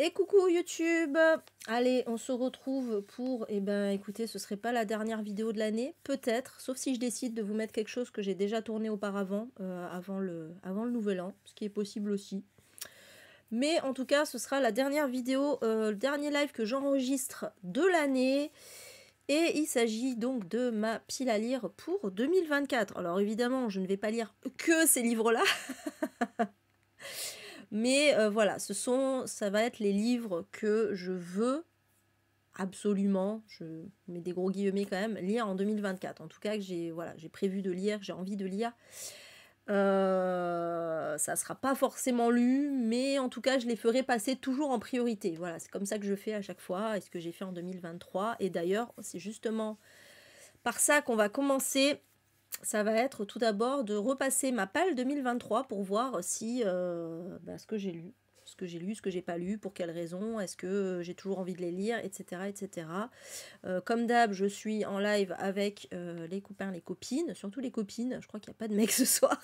Et coucou YouTube! Allez, on se retrouve pour, eh ben, écoutez, ce serait pas la dernière vidéo de l'année, peut-être, sauf si je décide de vous mettre quelque chose que j'ai déjà tourné auparavant, avant le nouvel an, ce qui est possible aussi. Mais en tout cas, ce sera la dernière vidéo, le dernier live que j'enregistre de l'année. Et il s'agit donc de ma pile à lire pour 2024. Alors évidemment, je ne vais pas lire que ces livres-là. Mais voilà, ça va être les livres que je veux absolument, je mets des gros guillemets quand même, lire en 2024. En tout cas, que j'ai prévu de lire, j'ai envie de lire. Ça sera pas forcément lu, mais en tout cas, je les ferai passer toujours en priorité. Voilà, c'est comme ça que je fais à chaque fois, et ce que j'ai fait en 2023. Et d'ailleurs, c'est justement par ça qu'on va commencer. Ça va être tout d'abord de repasser ma palle 2023 pour voir si ce que j'ai lu, ce que j'ai pas lu, pour quelles raisons, est-ce que j'ai toujours envie de les lire, etc. etc. Comme d'hab, je suis en live avec les copains, les copines, surtout les copines, je crois qu'il n'y a pas de mec ce soir.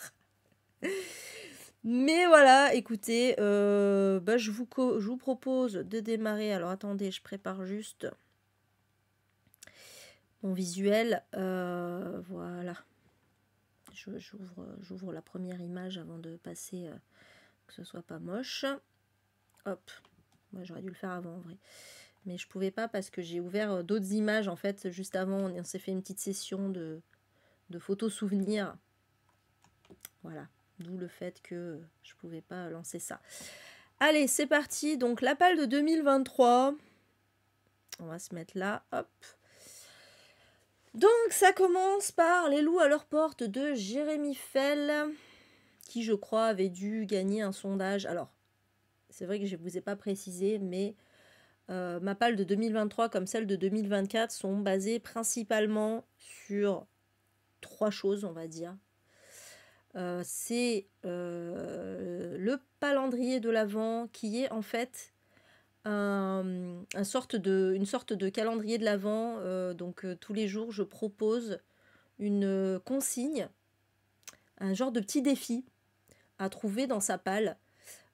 Mais voilà, écoutez, je vous propose de démarrer. Alors attendez, je prépare juste mon visuel. Voilà. J'ouvre la première image avant de passer, que ce soit pas moche. Hop, moi j'aurais dû le faire avant en vrai. Mais je pouvais pas parce que j'ai ouvert d'autres images en fait juste avant. On s'est fait une petite session de photos souvenirs. Voilà, d'où le fait que je pouvais pas lancer ça. Allez, c'est parti. Donc la palle de 2023. On va se mettre là, hop. Donc ça commence par Les loups à leur porte de Jérémy Fell, qui je crois avait dû gagner un sondage. Alors, c'est vrai que je ne vous ai pas précisé, mais ma palle de 2023 comme celle de 2024 sont basées principalement sur 3 choses, on va dire. C'est le calendrier de l'Avent qui est en fait une sorte de calendrier de l'Avent. Donc tous les jours, je propose une consigne, un genre de petit défi à trouver dans sa palle.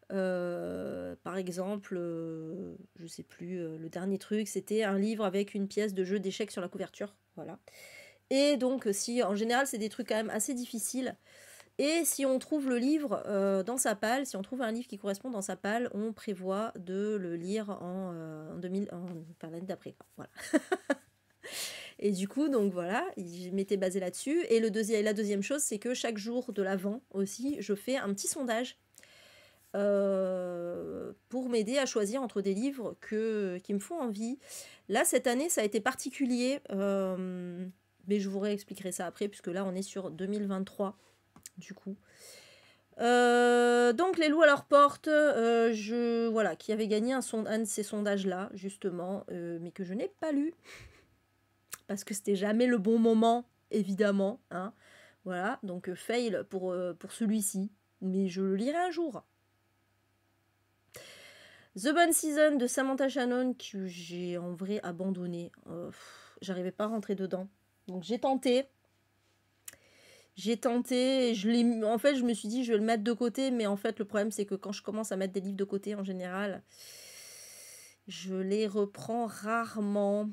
Par exemple, je sais plus, le dernier truc, c'était un livre avec une pièce de jeu d'échecs sur la couverture. Voilà. Et donc, si en général, c'est des trucs quand même assez difficiles. Et si on trouve le livre dans sa palle, si on trouve un livre qui correspond dans sa palle, on prévoit de le lire en 2000, l'année d'après. Voilà. Et du coup, donc voilà, je m'étais basée là-dessus. Et la deuxième chose, c'est que chaque jour de l'Avent aussi, je fais un petit sondage pour m'aider à choisir entre des livres qui me font envie. Là, cette année, ça a été particulier, mais je vous réexpliquerai ça après, puisque là, on est sur 2023, du coup. Donc, Les loups à leur porte, voilà, qui avait gagné un de ces sondages-là, justement, mais que je n'ai pas lu, parce que c'était jamais le bon moment, évidemment. Hein. Voilà, donc fail pour celui-ci, mais je le lirai un jour. The Bonne Season de Samantha Shannon, que j'ai en vrai abandonné. J'arrivais pas à rentrer dedans. Donc j'ai tenté. En fait, je me suis dit, je vais le mettre de côté. Mais en fait, le problème, c'est que quand je commence à mettre des livres de côté, en général, je les reprends rarement.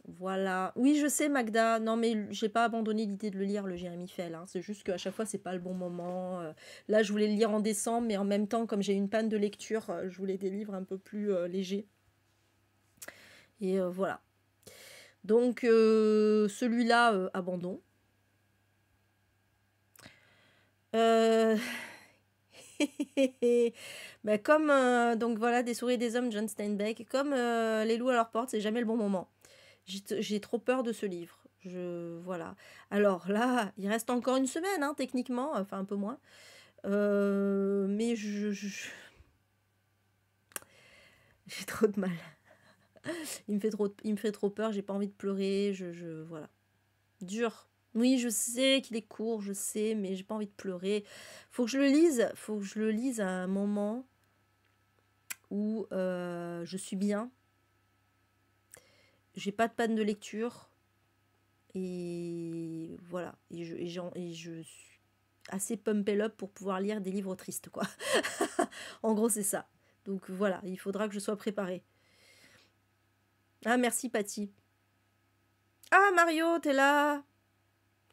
Voilà. Oui, je sais, Magda. Non, mais j'ai pas abandonné l'idée de le lire, le Jérémy Fell. Hein. C'est juste qu'à chaque fois, c'est pas le bon moment. Là, je voulais le lire en décembre, mais en même temps, comme j'ai une panne de lecture, je voulais des livres un peu plus légers. Et voilà. Donc, celui-là, abandon. Comme donc voilà, Des souris et des hommes, John Steinbeck, comme Les loups à leur porte, c'est jamais le bon moment. J'ai trop peur de ce livre. Voilà. Alors là, il reste encore une semaine, hein, techniquement, enfin un peu moins. Mais j'ai trop de mal. Il me fait trop peur, j'ai pas envie de pleurer, voilà. Dur. Oui, je sais qu'il est court, je sais, mais j'ai pas envie de pleurer. Faut que je le lise à un moment où je suis bien. J'ai pas de panne de lecture. Et voilà. Et je suis assez pumped up pour pouvoir lire des livres tristes, quoi. En gros, c'est ça. Donc voilà, il faudra que je sois préparée. Ah, merci Patty. Ah, Mario, t'es là.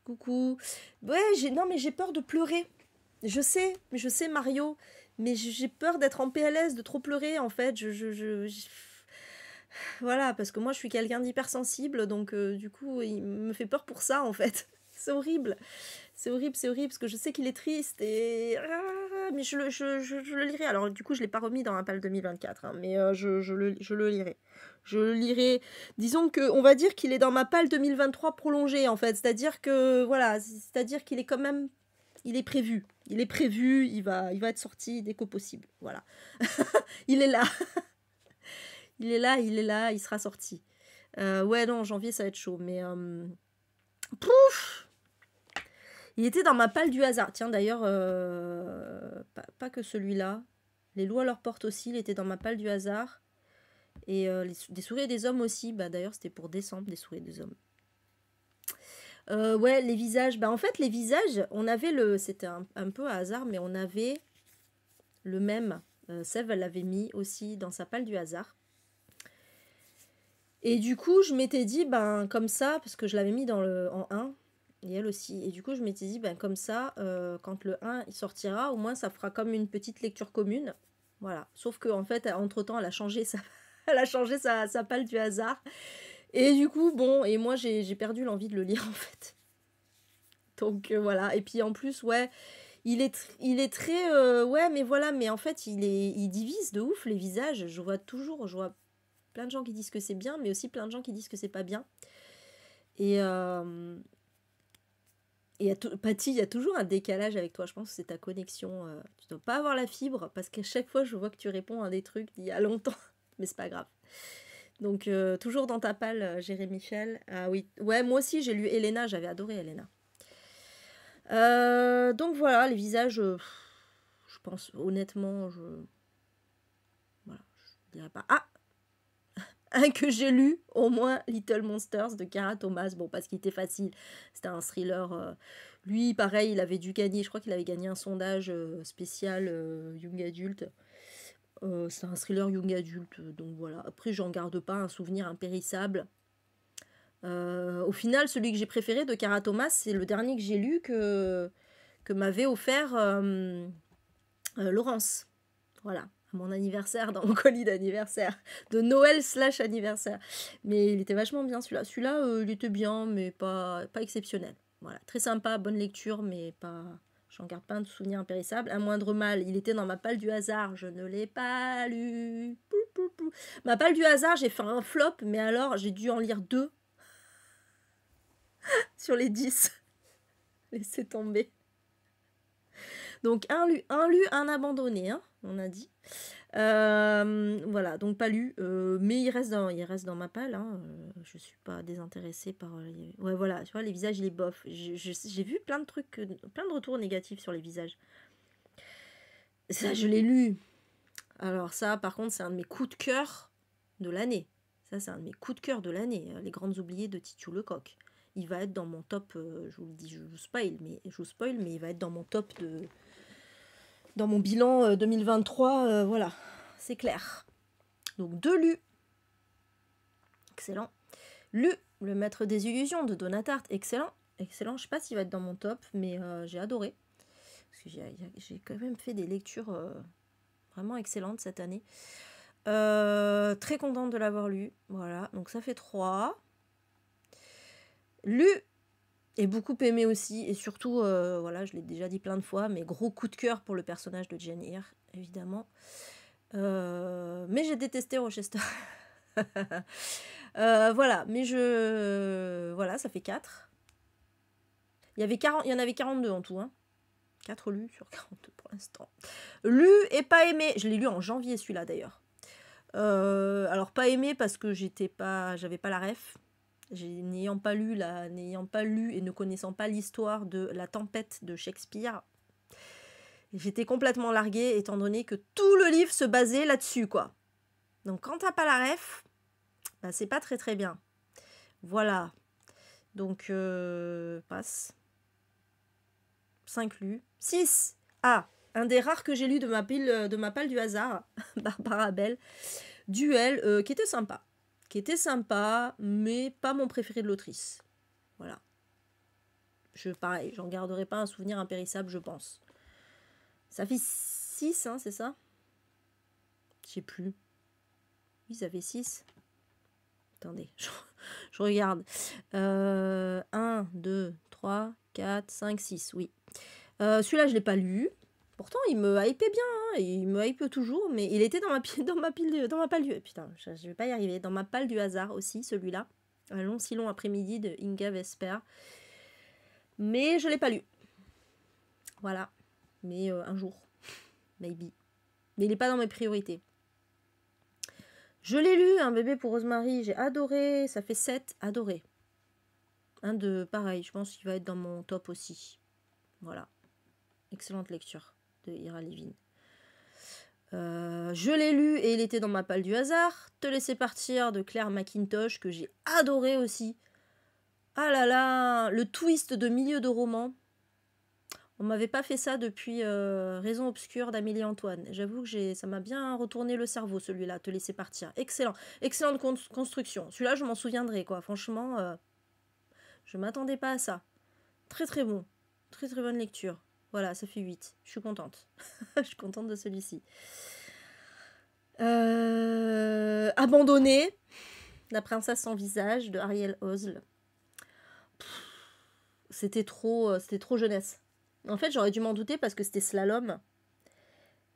Coucou. Ouais, non, mais j'ai peur de pleurer. Je sais Mario, mais j'ai peur d'être en PLS, de trop pleurer en fait. Voilà, parce que moi je suis quelqu'un d'hypersensible, donc du coup il me fait peur pour ça en fait. C'est horrible, c'est horrible, parce que je sais qu'il est triste et... mais je le lirai. Alors du coup je ne l'ai pas remis dans un PAL 2024, hein, mais je le lirai. Je le lirai. Disons que on va dire qu'il est dans ma PAL 2023 prolongée en fait, c'est-à-dire que voilà, c'est-à-dire qu'il est quand même... Il est prévu, il va être sorti dès que possible, voilà. Il est là, il est là, il sera sorti. Ouais, non, janvier, ça va être chaud, mais... Pouf! Il était dans ma palle du hasard. Tiens, d'ailleurs, pas que celui-là. Les loups à leur porte aussi, il était dans ma palle du hasard. Et des souris et des hommes aussi. Bah, d'ailleurs, c'était pour décembre, des souris et des hommes. Ouais, les visages. Bah, en fait, les visages, on avait le... C'était un peu à hasard, mais on avait le même. Sève, elle l'avait mis aussi dans sa palle du hasard. Et du coup, je m'étais dit, ben, comme ça, parce que je l'avais mis en 1, et elle aussi. Et du coup, je m'étais dit, ben, comme ça, quand le 1 il sortira, au moins, ça fera comme une petite lecture commune. Voilà. Sauf qu'en fait, entre-temps, elle a changé elle a changé sa palle du hasard. Et du coup, bon, et moi, j'ai perdu l'envie de le lire, en fait. Donc, voilà. Et puis, en plus, ouais, il est très... ouais, mais voilà, mais en fait, il divise de ouf les visages. Je vois plein de gens qui disent que c'est bien, mais aussi plein de gens qui disent que c'est pas bien. Et Patty, il y a toujours un décalage avec toi. Je pense que c'est ta connexion. Tu dois pas avoir la fibre, parce qu'à chaque fois, je vois que tu réponds à des trucs d'il y a longtemps. Mais c'est pas grave. Donc, toujours dans ta palle, Jérémy Michel. Ah oui. Ouais, moi aussi, j'ai lu Elena. J'avais adoré Elena. Donc voilà, les visages... je pense, honnêtement, voilà, je dirais pas... Ah, un que j'ai lu, au moins, Little Monsters de Cara Thomas. Bon, parce qu'il était facile. C'était un thriller. Lui, pareil, il avait dû gagner. Je crois qu'il avait gagné un sondage spécial Young Adult. C'est un thriller Young Adult. Donc voilà. Après, j'en garde pas un souvenir impérissable. Au final, celui que j'ai préféré de Cara Thomas, c'est le dernier que j'ai lu que m'avait offert Laurence. Voilà, à mon anniversaire, dans mon colis d'anniversaire, de Noël / anniversaire. Mais il était vachement bien celui-là. Celui-là, il était bien, mais pas exceptionnel. Voilà, très sympa, bonne lecture, mais pas... J'en garde pas un souvenir impérissable. Un moindre mal, il était dans ma palle du hasard, je ne l'ai pas lu. Pou, pou, pou. Ma palle du hasard, j'ai fait un flop, mais alors j'ai dû en lire 2 sur les 10. Laissez tomber. Donc un lu, un abandonné, hein, on a dit. Voilà, donc pas lu, mais il reste dans ma palle, hein, je suis pas désintéressée par... ouais, voilà, tu vois, les visages, il est bof. J'ai vu plein de trucs, plein de retours négatifs sur les visages. Ça, je l'ai lu. Alors ça, par contre, c'est un de mes coups de cœur de l'année. Ça, c'est un de mes coups de cœur de l'année, Les Grandes Oubliées de Titu Lecoq. Il va être dans mon top, je vous le dis, je vous spoil, mais il va être dans mon top dans mon bilan 2023, voilà, c'est clair. Donc 2 lus. Excellent. Lu, Le Maître des Illusions de Donatart. Excellent. Excellent. Je sais pas s'il va être dans mon top, mais j'ai adoré. Parce que j'ai quand même fait des lectures vraiment excellentes cette année. Très contente de l'avoir lu. Voilà, donc ça fait 3. Lu et beaucoup aimé aussi. Et surtout, voilà, je l'ai déjà dit plein de fois, mais gros coup de cœur pour le personnage de Jane Eyre, évidemment. Mais j'ai détesté Rochester. Voilà, mais voilà, ça fait 4. Il y en avait 42 en tout, hein. 4 lus sur 42 pour l'instant. Lu et pas aimé. Je l'ai lu en janvier celui-là d'ailleurs. Alors pas aimé parce que j'avais pas la ref. N'ayant pas lu et ne connaissant pas l'histoire de La Tempête de Shakespeare, j'étais complètement larguée étant donné que tout le livre se basait là-dessus, quoi. Donc quand t'as pas la ref, bah, c'est pas très très bien. Voilà. Donc passe. 5 lus. 6. Ah, Un des rares que j'ai lu de ma palle du hasard, Barbara Bell. Duel, qui était sympa. Qui était sympa, mais pas mon préféré de l'autrice. Voilà. Pareil, j'en garderai pas un souvenir impérissable, je pense. Ça fait 6, hein, c'est ça? Je sais plus. Oui, ça fait 6. Attendez, je regarde. 1, 2, 3, 4, 5, 6, oui. Celui-là, je l'ai pas lu. Pourtant, il me hypait bien, hein, il me hype toujours, mais il était dans ma palle du... Putain, je vais pas y arriver. Dans ma palle du hasard aussi, celui-là. Un long, si long après-midi de Inga Vesper. Mais je l'ai pas lu. Voilà. Mais un jour. Maybe. Mais il n'est pas dans mes priorités. Je l'ai lu, Un bébé pour Rosemary. J'ai adoré. Ça fait 7. Adoré. Pareil, je pense qu'il va être dans mon top aussi. Voilà. Excellente lecture de Ira Levin. Je l'ai lu et il était dans ma palle du hasard. Te laisser partir de Claire McIntosh, que j'ai adoré aussi. Ah là là, le twist de milieu de roman. On m'avait pas fait ça depuis Raison obscure d'Amélie Antoine. J'avoue que ça m'a bien retourné le cerveau, celui-là, Te laisser partir. Excellent. Excellente construction. Celui-là, je m'en souviendrai, quoi. Franchement, je m'attendais pas à ça. Très très bon. Très très bonne lecture. Voilà, ça fait 8. Je suis contente. Je suis contente de celui-ci. Abandonnée. La princesse sans visage de Ariel Hosle. C'était trop jeunesse. En fait, j'aurais dû m'en douter parce que c'était slalom.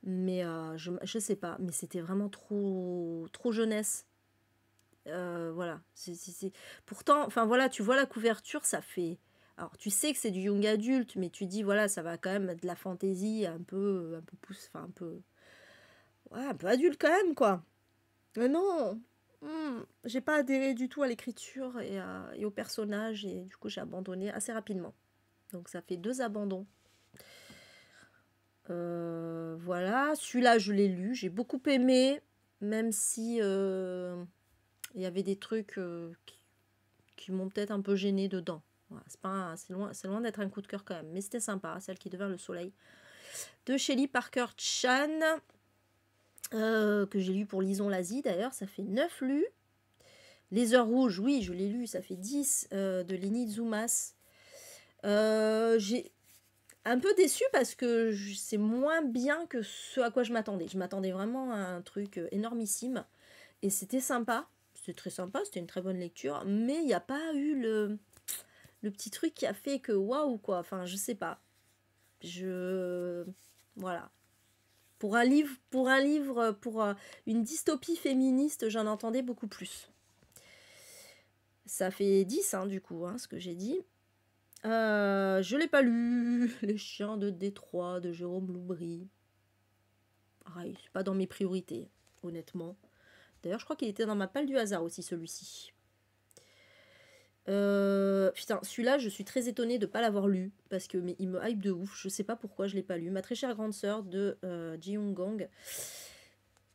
Mais je sais pas. Mais c'était vraiment trop jeunesse. Voilà. Pourtant, enfin voilà, tu vois la couverture, ça fait... Alors, tu sais que c'est du young adulte, mais tu dis, voilà, ça va quand même être de la fantaisie un peu enfin, un peu adulte quand même, quoi. Mais non, j'ai pas adhéré du tout à l'écriture et au personnage, et du coup, j'ai abandonné assez rapidement. Donc, ça fait 2 abandons. Voilà, celui-là, je l'ai lu, j'ai beaucoup aimé, même si il y avait des trucs qui m'ont peut-être un peu gêné dedans. Voilà, c'est loin d'être un coup de cœur quand même, mais c'était sympa, Celle qui devint le soleil de Shelley Parker Chan, que j'ai lu pour Lison Lazie d'ailleurs, ça fait 9 lus. Les Heures Rouges, oui, je l'ai lu, ça fait 10 de Lenny Zoumas. J'ai un peu déçue parce que c'est moins bien que ce à quoi je m'attendais. Je m'attendais vraiment à un truc énormissime et c'était sympa. C'était très sympa, c'était une très bonne lecture, mais il n'y a pas eu le petit truc qui a fait que waouh quoi, enfin je sais pas. Voilà. Pour une dystopie féministe, j'en entendais beaucoup plus. Ça fait 10 hein, du coup, ce que j'ai dit. Je l'ai pas lu. Les chiens de Détroit de Jérôme Loubry. Pareil, c'est pas dans mes priorités, honnêtement. D'ailleurs, je crois qu'il était dans ma palle du hasard aussi, celui-ci. Putain, celui-là, je suis très étonnée de ne pas l'avoir lu, parce que il me hype de ouf, je sais pas pourquoi je l'ai pas lu. Ma très chère grande sœur de Ji Young Gang.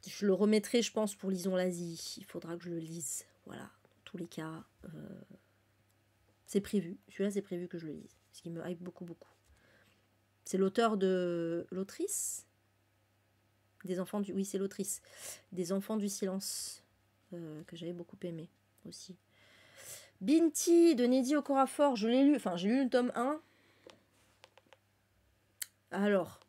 Je le remettrai, je pense, pour Lison Lazie. Il faudra que je le lise. Voilà, dans tous les cas, c'est prévu. Celui-là, c'est prévu que je le lise, parce qu'il me hype beaucoup, beaucoup. C'est l'autrice des enfants du... Oui, c'est l'autrice des Enfants du silence, que j'avais beaucoup aimé aussi. Binti de Neddy Okorafor, je l'ai lu, enfin j'ai lu le tome 1. Alors,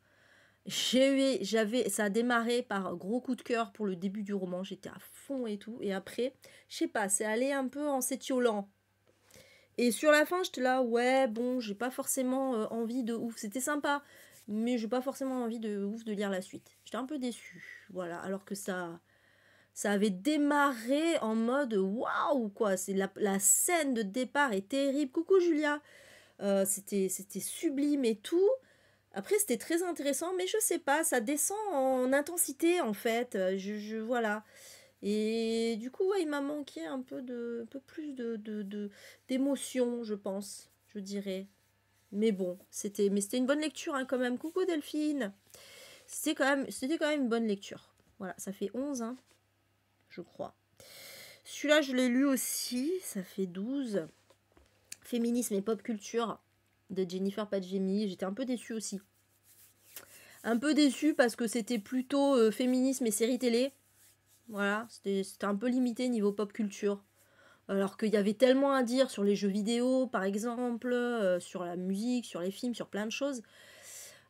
ça a démarré par gros coup de cœur pour le début du roman, j'étais à fond et tout, et après, je sais pas, c'est allé un peu en s'étiolant. Et sur la fin, j'étais là, ouais, bon, j'ai pas forcément envie de ouf, c'était sympa, mais j'ai pas forcément envie de ouf de lire la suite. J'étais un peu déçue, voilà, alors que ça avait démarré en mode waouh quoi, c'est la scène de départ est terrible. Coucou Julia, c'était sublime et tout. Après c'était très intéressant, mais je sais pas, ça descend en intensité en fait. Voilà. Et du coup ouais, il m'a manqué un peu plus d'émotion, je pense, je dirais. Mais bon, c'était une bonne lecture quand même. Coucou Delphine. C'était quand même une bonne lecture. Voilà, ça fait 11 hein. Je crois. Celui-là, je l'ai lu aussi, ça fait 12. Féminisme et pop culture de Jennifer Padjemi. J'étais un peu déçue aussi. Un peu déçue parce que c'était plutôt féminisme et séries télé. Voilà, c'était un peu limité niveau pop culture. Alors qu'il y avait tellement à dire sur les jeux vidéo, par exemple, sur la musique, sur les films, sur plein de choses.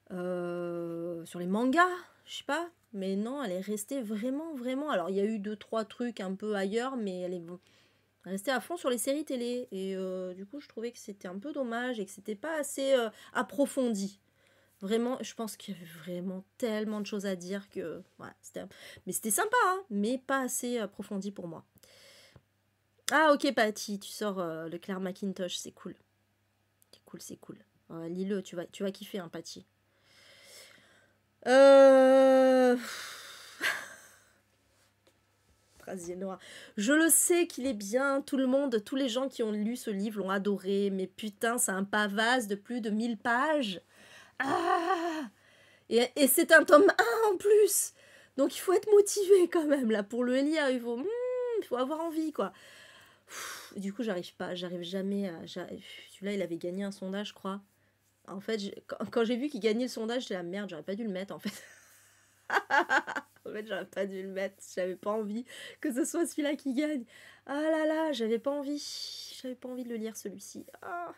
Sur les mangas, je sais pas. Mais non, elle est restée vraiment, vraiment. Alors, il y a eu 2, 3 trucs un peu ailleurs, mais elle est restée à fond sur les séries télé. Et du coup, je trouvais que c'était un peu dommage et que c'était pas assez approfondi. Vraiment, je pense qu'il y avait vraiment tellement de choses à dire que. Voilà, mais c'était sympa, hein, mais pas assez approfondi pour moi. Ah, ok, Patty, tu sors le Claire Macintosh, c'est cool. C'est cool, c'est cool. Lis-le, tu vas kiffer, hein, Patty. Euh... Brasier noir. Je le sais qu'il est bien, tout le monde, tous les gens qui ont lu ce livre l'ont adoré, mais putain, c'est un pavasse de plus de 1000 pages. Ah et c'est un tome 1 en plus. Donc il faut être motivé quand même, là, pour le lire, il faut avoir envie, quoi. Du coup, j'arrive jamais à... Celui-là, il avait gagné un sondage, je crois. En fait, quand j'ai vu qu'il gagnait le sondage, j'étais la merde, j'aurais pas dû le mettre, en fait. En fait, j'aurais pas dû le mettre. J'avais pas envie que ce soit celui-là qui gagne. Ah là là, j'avais pas envie. J'avais pas envie de le lire, celui-ci. Ah.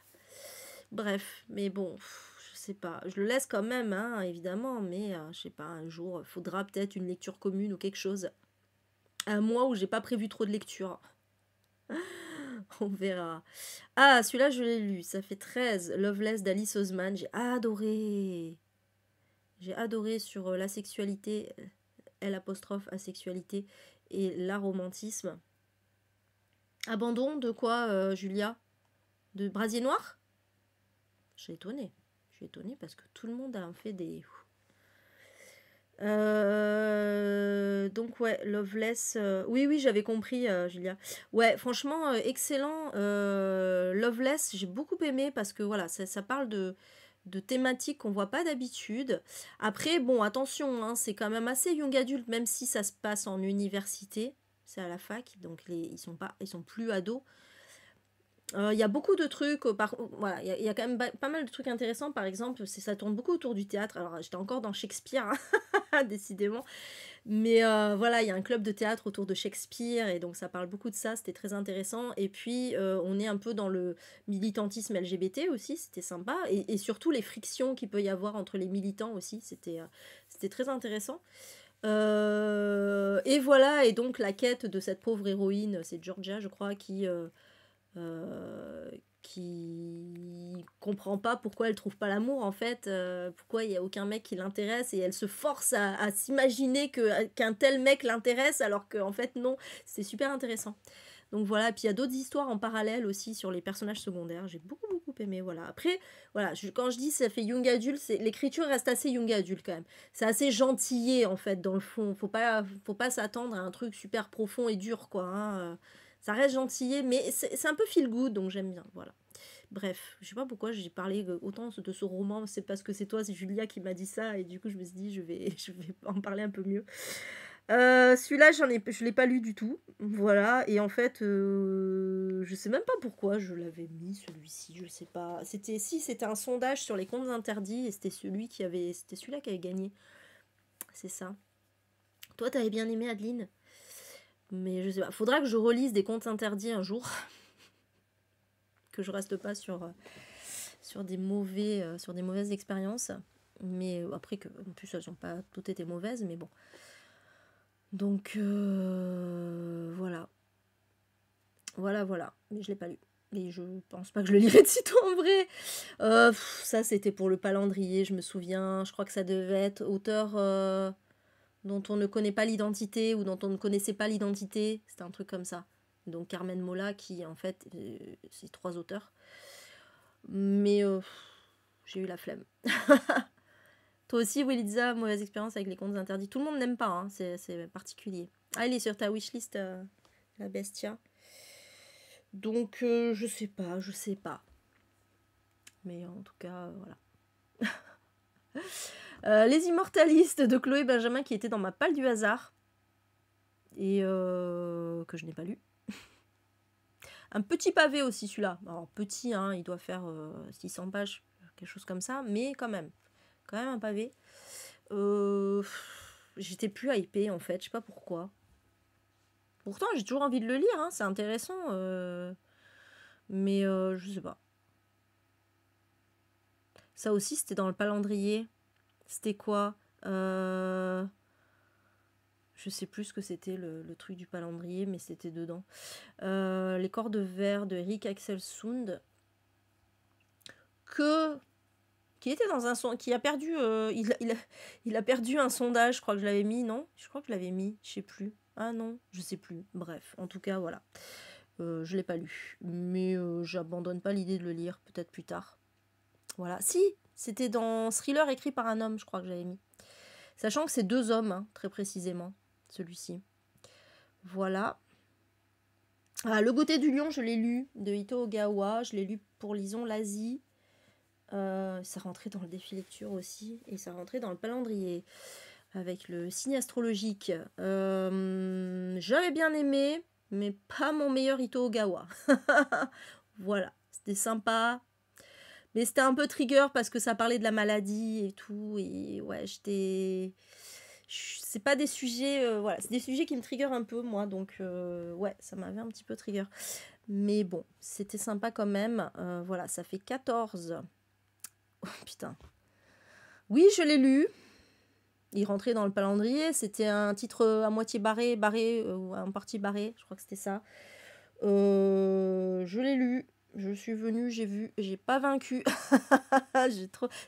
Bref, mais bon, je sais pas. Je le laisse quand même, hein, évidemment, mais je sais pas, un jour, faudra peut-être une lecture commune ou quelque chose. Un mois où j'ai pas prévu trop de lecture. On verra. Ah, celui-là, je l'ai lu. Ça fait 13. Loveless d'Alice Oseman. J'ai adoré. J'ai adoré sur la sexualité, L' asexualité et l'aromantisme. Abandon de quoi, Julia? De Brasier Noir? Je suis étonnée. Je suis étonnée parce que tout le monde a fait des... donc ouais, Loveless... Oui, oui, j'avais compris, Julia. Ouais, franchement, excellent. Loveless, j'ai beaucoup aimé parce que voilà, ça parle de thématiques qu'on voit pas d'habitude. Après, bon, attention, hein, c'est quand même assez young adulte, même si ça se passe en université. C'est à la fac, donc ils sont plus ados. Il y a beaucoup de trucs, voilà, il y a quand même pas mal de trucs intéressants. Par exemple, ça tourne beaucoup autour du théâtre. Alors, j'étais encore dans Shakespeare, hein, décidément. Mais voilà, il y a un club de théâtre autour de Shakespeare, et donc ça parle beaucoup de ça, c'était très intéressant. Et puis, on est un peu dans le militantisme LGBT aussi, c'était sympa. Et surtout, les frictions qu'il peut y avoir entre les militants aussi, c'était très intéressant. Et voilà, et donc la quête de cette pauvre héroïne, c'est Georgia, je crois, euh, qui comprend pas pourquoi elle trouve pas l'amour en fait, pourquoi il y a aucun mec qui l'intéresse, et elle se force à s'imaginer qu'un tel mec l'intéresse alors qu'en fait non. C'est super intéressant. Donc voilà, puis il y a d'autres histoires en parallèle aussi sur les personnages secondaires, j'ai beaucoup aimé. Voilà, après voilà, quand je dis ça fait young adulte, l'écriture reste assez young adulte quand même, c'est assez gentillé en fait dans le fond, faut pas s'attendre à un truc super profond et dur, quoi, hein. Ça reste gentillé, mais c'est un peu feel good, donc j'aime bien, voilà. Bref, je sais pas pourquoi j'ai parlé autant de ce roman, c'est parce que c'est toi, c'est Julia qui m'a dit ça, et du coup je me suis dit je vais en parler un peu mieux. Celui-là, je l'ai pas lu du tout, voilà, et en fait, je sais même pas pourquoi je l'avais mis, celui-ci, je sais pas. C'était un sondage sur les contes interdits, et c'était celui-là qui avait gagné, c'est ça. Toi, t'avais bien aimé, Adeline? Mais je sais pas, faudra que je relise des contes interdits un jour, que je reste pas sur des mauvaises expériences. Mais après, en plus, elles n'ont pas toutes été mauvaises, mais bon. Donc, voilà. Voilà. Mais je l'ai pas lu. Et je pense pas que je le lirai de sitôt en vrai. Ça, c'était pour le Palandrier, je me souviens. Je crois que ça devait être auteur dont on ne connaît pas l'identité, ou dont on ne connaissait pas l'identité. C'était un truc comme ça. Donc Carmen Mola, qui en fait, c'est 3 auteurs. Mais j'ai eu la flemme. Toi aussi, Wilitza, mauvaise expérience avec les contes interdits. Tout le monde n'aime pas, hein, c'est particulier. Ah, il est sur ta wishlist, la Bestia. Donc, je sais pas. Mais en tout cas, voilà. Les Immortalistes de Chloé Benjamin, qui était dans ma palle du hasard. Et que je n'ai pas lu. Un petit pavé aussi, celui-là. Alors, petit, hein, il doit faire 600 pages, quelque chose comme ça. Mais quand même un pavé. J'étais plus hypée en fait, je sais pas pourquoi. Pourtant, j'ai toujours envie de le lire, hein, c'est intéressant. Mais je sais pas. Ça aussi, c'était dans le calendrier. C'était quoi Je sais plus ce que c'était le truc du calendrier, mais c'était dedans. Les corps de verre de Eric Axel Sund. Qui était dans un son, qui a perdu, il a perdu un sondage, je crois que je l'avais mis, non? Je crois que je l'avais mis, je sais plus. Ah non, je sais plus. Bref, en tout cas, voilà. Je l'ai pas lu, mais j'abandonne pas l'idée de le lire, peut-être plus tard. Voilà. Si, c'était dans Thriller écrit par un homme, je crois que j'avais mis. Sachant que c'est 2 hommes, hein, très précisément, celui-ci. Voilà. Ah, Le Goûter du Lion, je l'ai lu, de Ito Ogawa. Je l'ai lu pour Lison l'Asie. Ça rentrait dans le défi lecture aussi. Et ça rentrait dans le calendrier. Avec le signe astrologique. J'avais bien aimé, mais pas mon meilleur Ito Ogawa. Voilà. C'était sympa. Mais c'était un peu trigger parce que ça parlait de la maladie et tout. Et ouais, c'est pas des sujets. Voilà, c'est des sujets qui me triggerent un peu, moi. Donc, ouais, ça m'avait un petit peu trigger. Mais bon, c'était sympa quand même. Voilà, ça fait 14. Oh putain. Oui, je l'ai lu. Il rentrait dans le calendrier. C'était un titre à moitié barré, ou en partie barré. Je crois que c'était ça. Je l'ai lu. Je suis venue, j'ai vu, j'ai pas vaincu.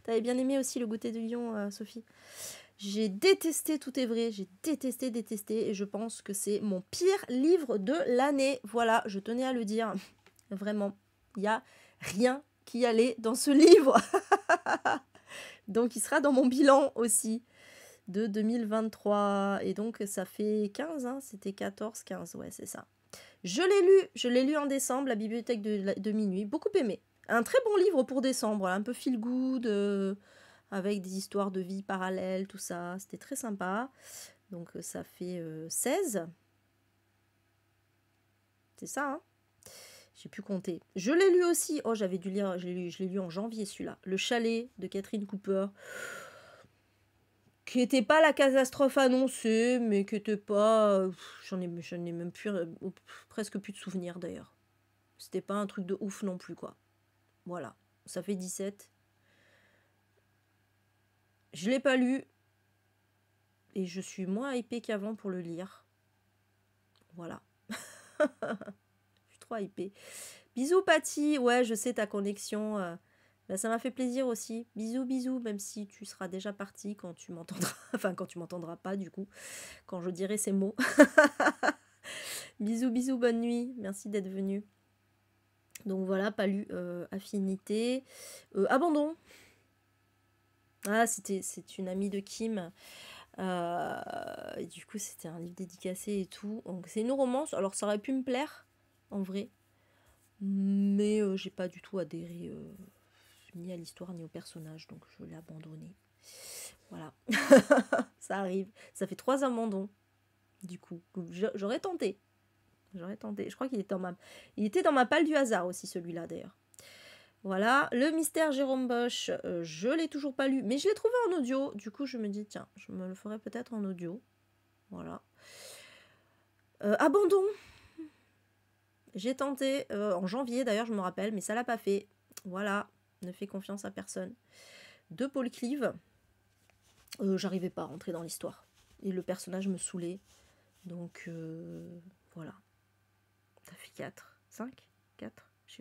T'avais bien aimé aussi Le Goûter du Lion, Sophie. J'ai détesté Tout est vrai. J'ai détesté. Et je pense que c'est mon pire livre de l'année. Voilà, je tenais à le dire. Vraiment, il n'y a rien qui allait dans ce livre. Donc, il sera dans mon bilan aussi de 2023. Et donc, ça fait 15, hein, c'était 14, 15. Ouais, c'est ça. Je l'ai lu en décembre, La bibliothèque de minuit, beaucoup aimé. Un très bon livre pour décembre, un peu feel good, avec des histoires de vie parallèles, tout ça. C'était très sympa. Donc ça fait 16. C'est ça, hein? J'ai pu compter. Je l'ai lu aussi. Oh, j'avais dû lire, je l'ai lu en janvier celui-là. Le chalet de Catherine Cooper. Qui n'était pas la catastrophe annoncée, mais qui n'était pas... J'en ai même plus, presque plus de souvenirs d'ailleurs. C'était pas un truc de ouf non plus, quoi. Voilà, ça fait 17. Je l'ai pas lu. Et je suis moins hypée qu'avant pour le lire. Voilà. Je suis trop hypée. Bisous, Patty. Ouais, je sais ta connexion. Bah, ça m'a fait plaisir aussi. Bisous, même si tu seras déjà parti quand tu m'entendras. Enfin, quand tu m'entendras pas, du coup. Quand je dirai ces mots. Bisous, bonne nuit. Merci d'être venu. Donc voilà, pas lu Affinité. Abandon. Ah, c'est une amie de Kim. Et du coup, c'était un livre dédicacé et tout. Donc, c'est une romance. Alors, ça aurait pu me plaire, en vrai. Mais j'ai pas du tout adhéré ni à l'histoire ni au personnage. Donc, je l'ai abandonné. Voilà. Ça arrive. Ça fait 3 abandons. Du coup, j'aurais tenté. Je crois qu'il était dans ma palle du hasard aussi, celui-là, d'ailleurs. Voilà, Le Mystère Jérôme Bosch, je l'ai toujours pas lu, mais je l'ai trouvé en audio. Du coup, je me dis, tiens, je me le ferai peut-être en audio. Voilà. Abandon. J'ai tenté en janvier, d'ailleurs, je me rappelle, mais ça l'a pas fait. Voilà, ne fais confiance à personne. De Paul Clive. J'arrivais pas à rentrer dans l'histoire. Et le personnage me saoulait. Donc, voilà. Ça fait 4, 5, 4, je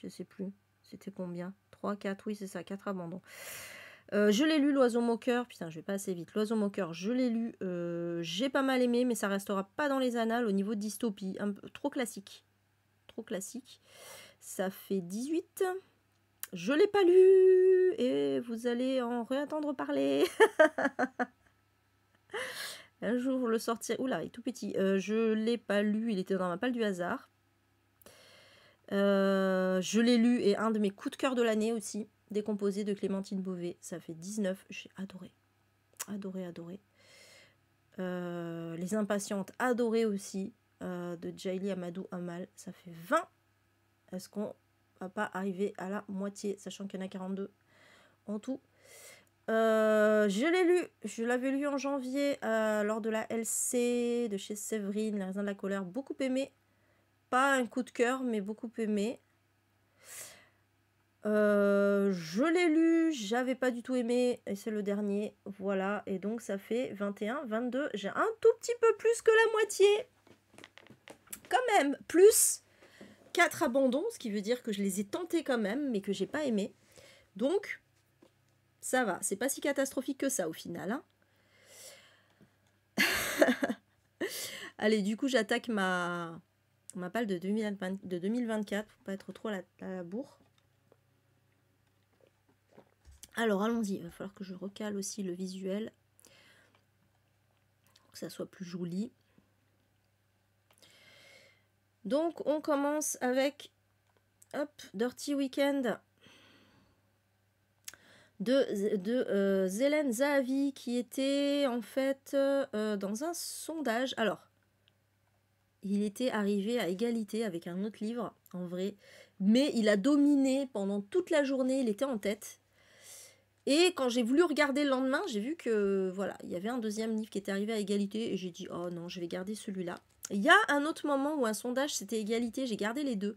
sais plus. C'était combien? 3, 4, oui c'est ça, 4 abandons. Je l'ai lu, L'Oiseau Moqueur. Putain, je vais pas assez vite. L'Oiseau Moqueur, je l'ai lu. J'ai pas mal aimé, mais ça restera pas dans les annales au niveau de dystopie. Un peu trop classique. Trop classique. Ça fait 18. Je l'ai pas lu. Et vous allez en réentendre parler. Un jour, le sortir. Oula, il est tout petit. Je l'ai pas lu. Il était dans ma palle du hasard. Je l'ai lu et un de mes coups de cœur de l'année aussi, Décomposé de Clémentine Beauvais. Ça fait 19. J'ai adoré. Adoré. Les Impatientes, adoré aussi, de Jaili Amadou Amal. Ça fait 20. Est-ce qu'on va pas arriver à la moitié, sachant qu'il y en a 42 en tout? Je l'ai lu, je l'avais lu en janvier lors de la LC de chez Séverine, Les raisins de la colère, beaucoup aimé. Pas un coup de cœur, mais beaucoup aimé. Je l'ai lu, j'avais pas du tout aimé, et c'est le dernier, voilà, et donc ça fait 21, 22, j'ai un tout petit peu plus que la moitié, quand même, plus 4 abandons, ce qui veut dire que je les ai tentés quand même, mais que j'ai pas aimé, donc ça va, c'est pas si catastrophique que ça au final, hein. Allez, du coup j'attaque ma palle de 2024, pour pas être trop à la bourre. Alors allons-y, il va falloir que je recale aussi le visuel, pour que ça soit plus joli. Donc on commence avec Dirty Weekend de Zelene Zahavi, qui était en fait dans un sondage. Alors, il était arrivé à égalité avec un autre livre, en vrai, mais il a dominé pendant toute la journée, il était en tête. Et quand j'ai voulu regarder le lendemain, j'ai vu que voilà, il y avait un deuxième livre qui était arrivé à égalité, et j'ai dit oh non, je vais garder celui-là. Il y a un autre moment où un sondage c'était égalité, j'ai gardé les deux,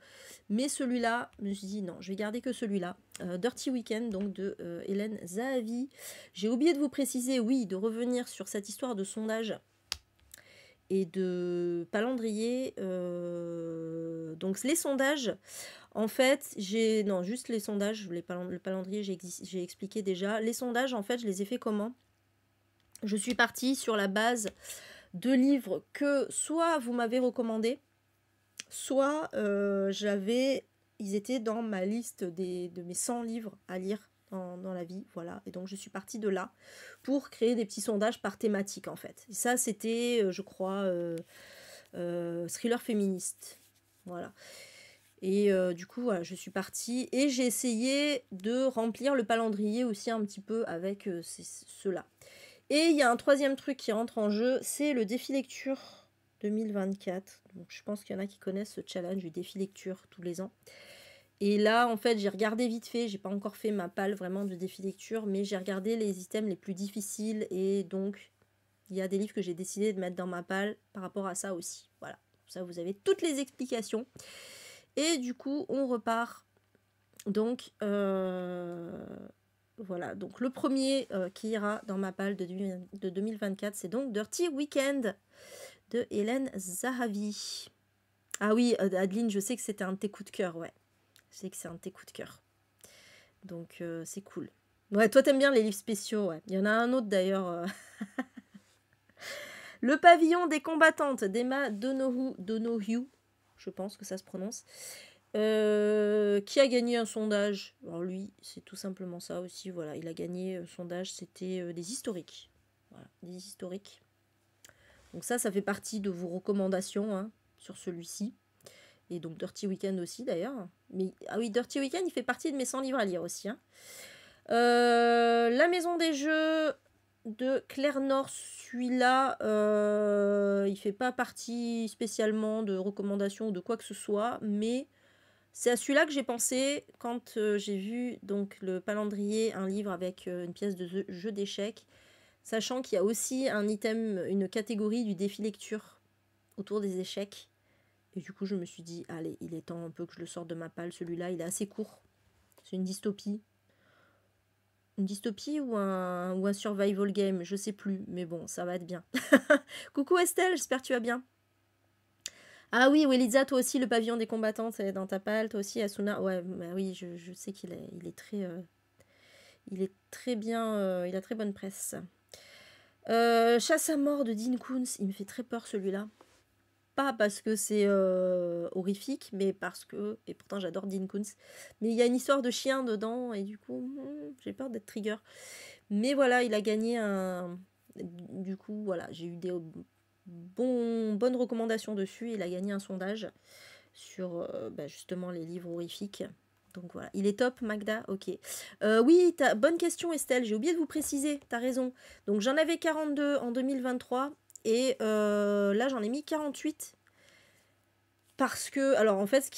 mais celui-là, je me suis dit non, je vais garder que celui-là. Dirty Weekend, donc de Hélène Zahavi. J'ai oublié de vous préciser, oui, de revenir sur cette histoire de sondage et de calendrier. Donc les sondages, en fait, non, juste les sondages, le calendrier, j'ai expliqué déjà. Les sondages, en fait, je les ai fait comment? Je suis partie sur la base de livres que soit vous m'avez recommandé, soit ils étaient dans ma liste de mes 100 livres à lire dans la vie, voilà. Et donc je suis partie de là pour créer des petits sondages par thématique, en fait. Et ça, c'était, je crois, thriller féministe, voilà. Et du coup, voilà, je suis partie et j'ai essayé de remplir le calendrier aussi un petit peu avec ceux-là. Et il y a un troisième truc qui rentre en jeu, c'est le défi lecture 2024. Donc je pense qu'il y en a qui connaissent ce challenge du défi lecture tous les ans. Et là, en fait, j'ai regardé vite fait, j'ai pas encore fait ma palle vraiment de défi lecture, mais j'ai regardé les items les plus difficiles et donc il y a des livres que j'ai décidé de mettre dans ma palle par rapport à ça aussi. Voilà, ça vous avez toutes les explications. Et du coup, on repart. Donc, voilà. Donc, le premier qui ira dans ma palle de 2024, c'est donc Dirty Weekend de Hélène Zahavi. Ah oui, Adeline, je sais que c'était un de tes coups de cœur, ouais. Je sais que c'est un de tes coups de cœur. Donc, c'est cool. Ouais, toi, t'aimes bien les livres spéciaux, ouais. Il y en a un autre, d'ailleurs. Le pavillon des combattantes d'Emma Donoghue, je pense que ça se prononce. Qui a gagné un sondage? Alors lui, c'est tout simplement ça aussi. Voilà, il a gagné un sondage, c'était des historiques. Voilà, des historiques. Donc ça fait partie de vos recommandations hein, sur celui-ci. Et donc Dirty Weekend aussi d'ailleurs. Mais ah oui, Dirty Weekend, il fait partie de mes 100 livres à lire aussi. Hein. La maison des jeux de Claire Nord, celui-là, il fait pas partie spécialement de recommandations ou de quoi que ce soit, mais c'est à celui-là que j'ai pensé quand j'ai vu donc le calendrier, un livre avec une pièce de jeu d'échecs, sachant qu'il y a aussi un item, une catégorie du défi lecture autour des échecs. Et du coup, je me suis dit, allez, il est temps un peu que je le sorte de ma palle. Celui-là, il est assez court. C'est une dystopie. Une dystopie ou un survival game, je sais plus. Mais bon, ça va être bien. Coucou Estelle, j'espère que tu vas bien. Ah oui, Welisa, toi aussi, le pavillon des combattantes, c'est dans ta palle, toi aussi, Asuna. Ouais, bah oui, je sais qu'il est, il est très bien, il a très bonne presse. Chasse à mort de Dean Koontz, il me fait très peur celui-là. Pas parce que c'est horrifique, mais parce que, et pourtant j'adore Dean Koontz, mais il y a une histoire de chien dedans, et du coup, j'ai peur d'être trigger. Mais voilà, il a gagné un... Du coup, voilà, j'ai eu des bonnes recommandations dessus. Il a gagné un sondage sur justement les livres horrifiques. Donc voilà, il est top, Magda. Ok. Oui, bonne question, Estelle. J'ai oublié de vous préciser. T'as raison. Donc j'en avais 42 en 2023 et là j'en ai mis 48. Parce que, alors en fait,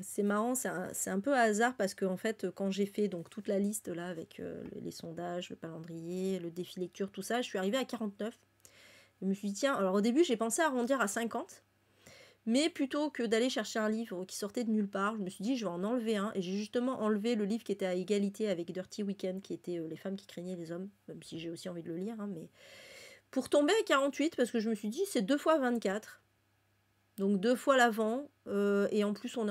c'est marrant, c'est un peu à hasard parce que en fait, quand j'ai fait donc toute la liste là avec les sondages, le calendrier, le défi lecture, tout ça, je suis arrivée à 49. Je me suis dit, tiens, alors au début, j'ai pensé arrondir à 50, mais plutôt que d'aller chercher un livre qui sortait de nulle part, je me suis dit, je vais en enlever un. Et j'ai justement enlevé le livre qui était à égalité avec Dirty Weekend, qui était Les femmes qui craignaient les hommes, même si j'ai aussi envie de le lire, hein, mais pour tomber à 48, parce que je me suis dit, c'est 2 fois 24. Donc 2 fois l'avant, et en plus on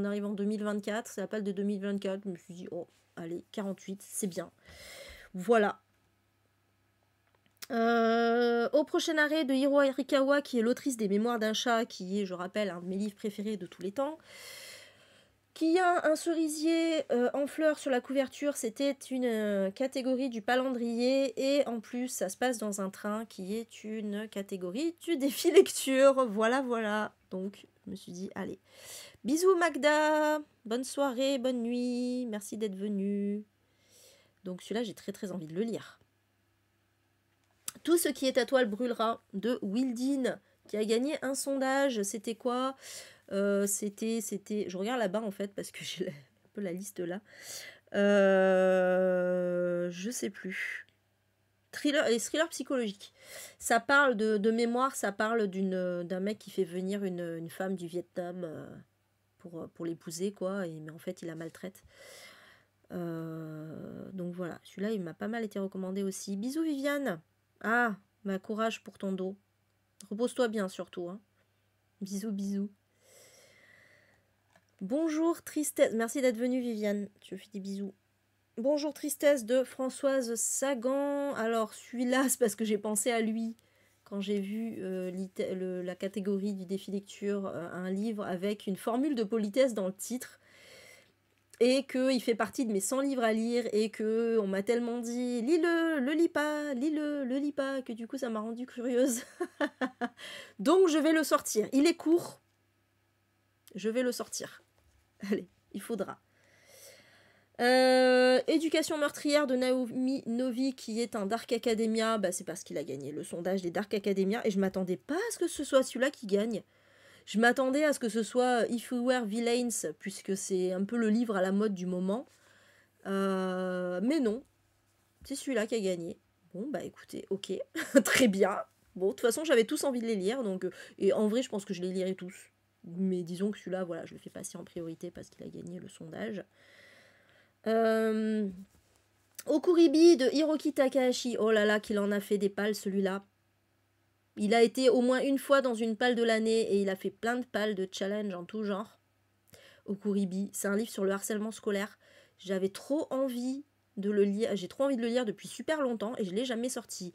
arrive en 2024, c'est la pale de 2024, je me suis dit, oh, allez, 48, c'est bien. Voilà. Au prochain arrêt de Hiro Arikawa, qui est l'autrice des Mémoires d'un chat, qui est, je rappelle, un de mes livres préférés de tous les temps. Qui a un cerisier en fleurs sur la couverture, c'était une catégorie du calendrier, et en plus ça se passe dans un train qui est une catégorie du défi lecture. Voilà, voilà. Donc je me suis dit, allez. Bisous Magda, bonne soirée, bonne nuit, merci d'être venue. Donc celui-là, j'ai très très envie de le lire. Tout ce qui est à toi le brûlera, de Wildin, qui a gagné un sondage. C'était quoi ? C'était... Je regarde là-bas en fait, parce que j'ai un peu la liste là. Je sais plus. Thriller psychologique. Ça parle de mémoire, ça parle d'un mec qui fait venir une femme du Vietnam pour l'épouser, quoi, mais en fait il la maltraite. Donc voilà, celui-là il m'a pas mal été recommandé aussi. Bisous Viviane. Ah, courage pour ton dos. Repose-toi bien surtout. Hein. Bisous, bisous. Bonjour Tristesse. Merci d'être venue Viviane. Je fais des bisous. Bonjour Tristesse de Françoise Sagan. Alors celui-là, c'est parce que j'ai pensé à lui quand j'ai vu la catégorie du défi lecture, un livre avec une formule de politesse dans le titre, et qu'il fait partie de mes 100 livres à lire, et qu'on m'a tellement dit « lis-le, le lis pas, lis-le, le lis pas », que du coup ça m'a rendue curieuse. Donc je vais le sortir. Il est court. Je vais le sortir. Allez, il faudra. Éducation meurtrière de Naomi Novi, qui est un Dark Academia, c'est parce qu'il a gagné le sondage des Dark Academia, et je m'attendais pas à ce que ce soit celui-là qui gagne. Je m'attendais à ce que ce soit If We Were Villains, puisque c'est un peu le livre à la mode du moment. Mais non, c'est celui-là qui a gagné. Bon, écoutez, ok, très bien. Bon, de toute façon, j'avais tous envie de les lire, donc, et en vrai, je pense que je les lirai tous. Mais disons que celui-là, voilà, je le fais passer en priorité parce qu'il a gagné le sondage. Okuribi de Hiroki Takahashi. Oh là là, qu'il en a fait des pales, celui-là. Il a été au moins une fois dans une pale de l'année, et il a fait plein de pales de challenge en tout genre. Okuribi, c'est un livre sur le harcèlement scolaire. J'avais trop envie de le lire, j'ai trop envie de le lire depuis super longtemps, et je ne l'ai jamais sorti.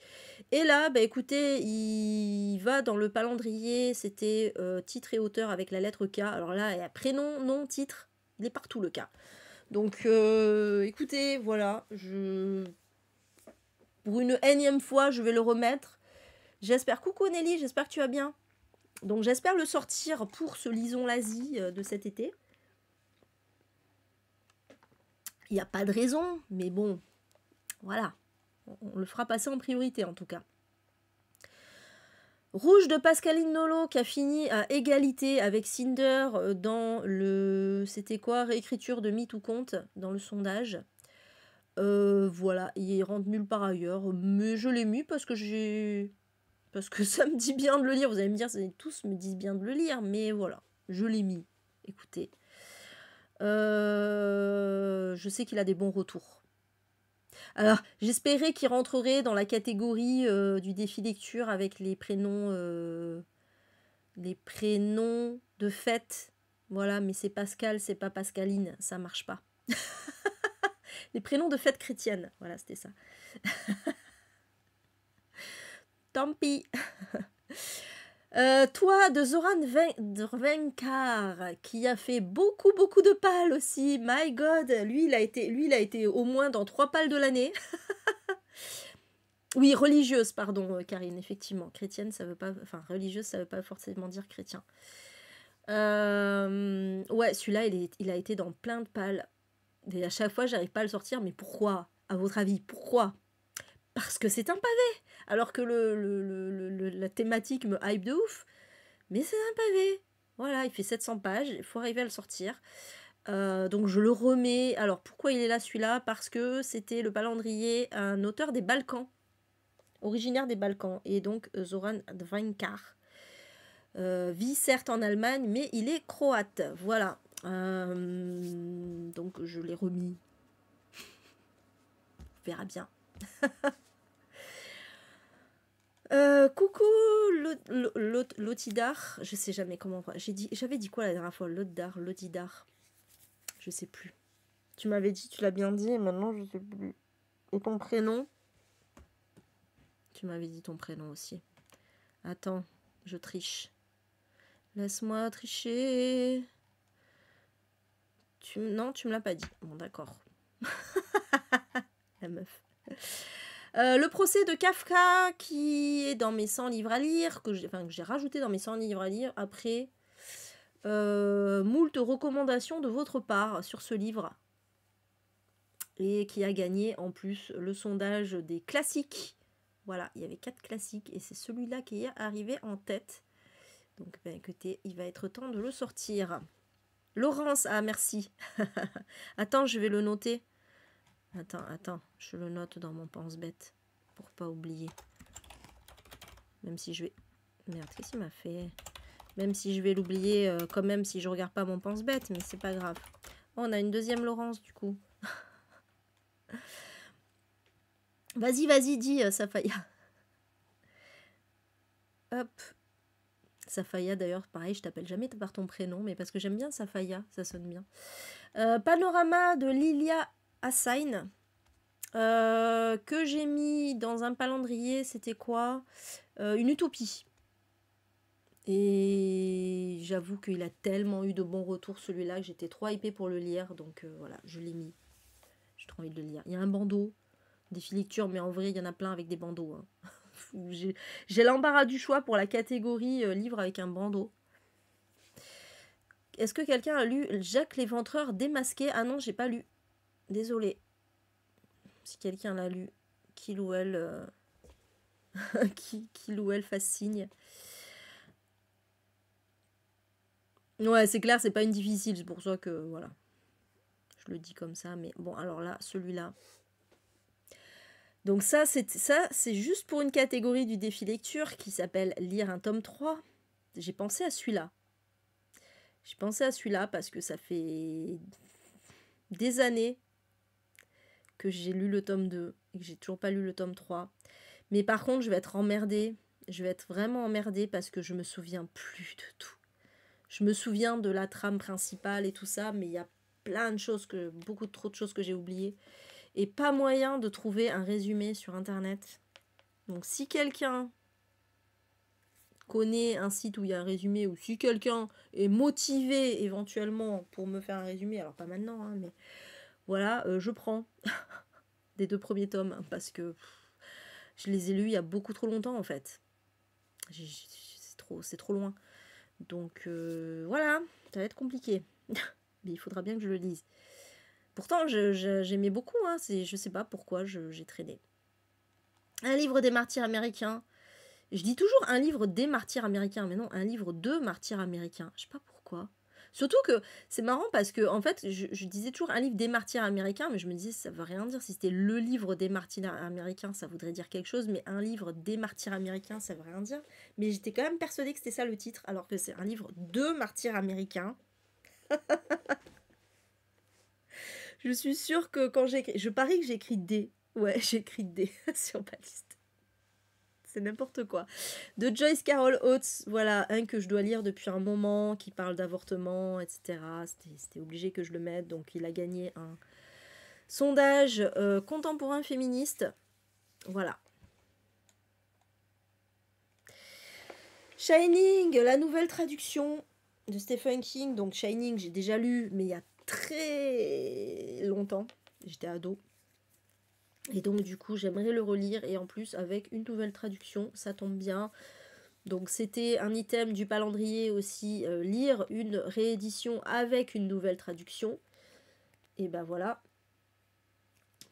Et là, écoutez, il va dans le calendrier, c'était titre et auteur avec la lettre K. Alors là, il y a prénom, nom, titre, il est partout le K. Donc, écoutez, voilà, pour une énième fois, je vais le remettre. J'espère, coucou Nelly, j'espère que tu vas bien. Donc, j'espère le sortir pour ce Lison l'Asie de cet été. Il n'y a pas de raison, mais bon, voilà, on le fera passer en priorité en tout cas. Rouge de Pascaline Nolo, qui a fini à égalité avec Cinder dans le... C'était quoi? Réécriture de mythe ou conte dans le sondage. Voilà, il rentre nulle part ailleurs, mais je l'ai mis parce que ça me dit bien de le lire. Vous allez me dire, tous me disent bien de le lire, mais voilà, je l'ai mis. Écoutez, je sais qu'il a des bons retours. Alors, j'espérais qu'il rentrerait dans la catégorie du défi lecture avec les prénoms de fête. Voilà, mais c'est Pascal, c'est pas Pascaline, ça marche pas. Les prénoms de fête chrétienne, voilà, c'était ça. Tant pis. Toi, de Zoran Venkar, qui a fait beaucoup de pales aussi. My God, lui, il a été au moins dans 3 pales de l'année. Oui, religieuse, pardon, Karine, effectivement. Chrétienne, ça veut pas... Enfin, religieuse, ça veut pas forcément dire chrétien. Ouais, celui-là, il a été dans plein de pales. Et à chaque fois, j'arrive pas à le sortir. Mais pourquoi? À votre avis, pourquoi? Parce que c'est un pavé. Alors que la thématique me hype de ouf. Mais c'est un pavé. Voilà, il fait 700 pages, il faut arriver à le sortir. Donc je le remets. Alors pourquoi il est là celui-là? Parce que c'était le Palandrier, un auteur des Balkans, originaire des Balkans, et donc Zoran Dvankar. Vit certes en Allemagne, mais il est croate. Voilà. Donc je l'ai remis. On verra bien. Coucou Lotidar. Je sais jamais comment. J'avais dit quoi la dernière fois? Lotidar. Je sais plus. Tu m'avais dit, tu l'as bien dit, et maintenant je sais plus. Et ton prénom? Tu m'avais dit ton prénom aussi. Attends, je triche. Laisse-moi tricher. Non, tu me l'as pas dit. Bon, d'accord. La meuf. Le procès de Kafka qui est dans mes 100 livres à lire, que j'ai rajouté dans mes 100 livres à lire après moult recommandations de votre part sur ce livre. Et qui a gagné en plus le sondage des classiques. Voilà, il y avait 4 classiques et c'est celui-là qui est arrivé en tête. Donc, ben, écoutez, il va être temps de le sortir. Laurence, ah merci. Attends, je vais le noter. Attends, je le note dans mon pense-bête pour pas oublier. Même si je vais... Merde, qu'est-ce qu'il m'a fait? Même si je vais l'oublier quand même si je regarde pas mon pense-bête, mais c'est pas grave. Oh, on a une deuxième Laurence du coup. Vas-y, dis, Safaya. Hop. Safaya, d'ailleurs, pareil, je t'appelle jamais par ton prénom, mais parce que j'aime bien Safaya, ça sonne bien. Panorama de Lilia Assain, que j'ai mis dans un calendrier, c'était quoi? Une utopie. Et j'avoue qu'il a tellement eu de bons retours, celui-là, que j'étais trop hypée pour le lire, donc voilà, je l'ai mis. J'ai trop envie de le lire. Il y a un bandeau, des lectures, mais en vrai, il y en a plein avec des bandeaux. Hein. J'ai l'embarras du choix pour la catégorie livre avec un bandeau. Est-ce que quelqu'un a lu Jacques l'Éventreur démasqué? Ah non, j'ai pas lu. Désolée. Si quelqu'un l'a lu, qu'il ou elle, qu'il ou elle fasse signe. Ouais, c'est clair, c'est pas une difficile, c'est pour ça que voilà. Je le dis comme ça, mais bon, alors là, celui-là. Donc ça, c'est juste pour une catégorie du défi lecture qui s'appelle lire un tome 3. J'ai pensé à celui-là. J'ai pensé à celui-là parce que ça fait des années que j'ai lu le tome 2 et que j'ai toujours pas lu le tome 3. Mais par contre, je vais être emmerdée. Je vais être vraiment emmerdée parce que je me souviens plus de tout. Je me souviens de la trame principale et tout ça, mais il y a plein de choses, beaucoup trop de choses que j'ai oubliées. Et pas moyen de trouver un résumé sur internet. Donc si quelqu'un connaît un site où il y a un résumé, ou si quelqu'un est motivé éventuellement pour me faire un résumé, alors pas maintenant, hein, mais voilà, je prends des 2 premiers tomes, hein, parce que je les ai lus il y a beaucoup trop longtemps en fait. C'est trop loin. Donc voilà, ça va être compliqué. Mais il faudra bien que je le lise. Pourtant, j'aimais beaucoup, hein, je sais pas pourquoi j'ai traîné. Un livre des martyrs américains. Je dis toujours un livre des martyrs américains, mais non, un livre de martyrs américains. Je sais pas pourquoi. Surtout que c'est marrant parce que, en fait, je disais toujours un livre des martyrs américains, mais je me disais, ça veut rien dire. Si c'était le livre des martyrs américains, ça voudrait dire quelque chose, mais un livre des martyrs américains, ça veut rien dire. Mais j'étais quand même persuadée que c'était ça le titre, alors que c'est un livre de martyrs américains. Je suis sûre que quand j'écris... Je parie que j'écris D. Ouais, j'écris D sur ma liste. C'est n'importe quoi. De Joyce Carol Oates, voilà, un que je dois lire depuis un moment, qui parle d'avortement, etc. C'était obligé que je le mette, donc il a gagné un sondage contemporain féministe. Voilà. Shining, la nouvelle traduction de Stephen King. Donc Shining, j'ai déjà lu, mais il y a très longtemps. J'étais ado. Et donc du coup, j'aimerais le relire, et en plus avec une nouvelle traduction, ça tombe bien. Donc c'était un item du calendrier aussi, lire une réédition avec une nouvelle traduction. Et ben voilà.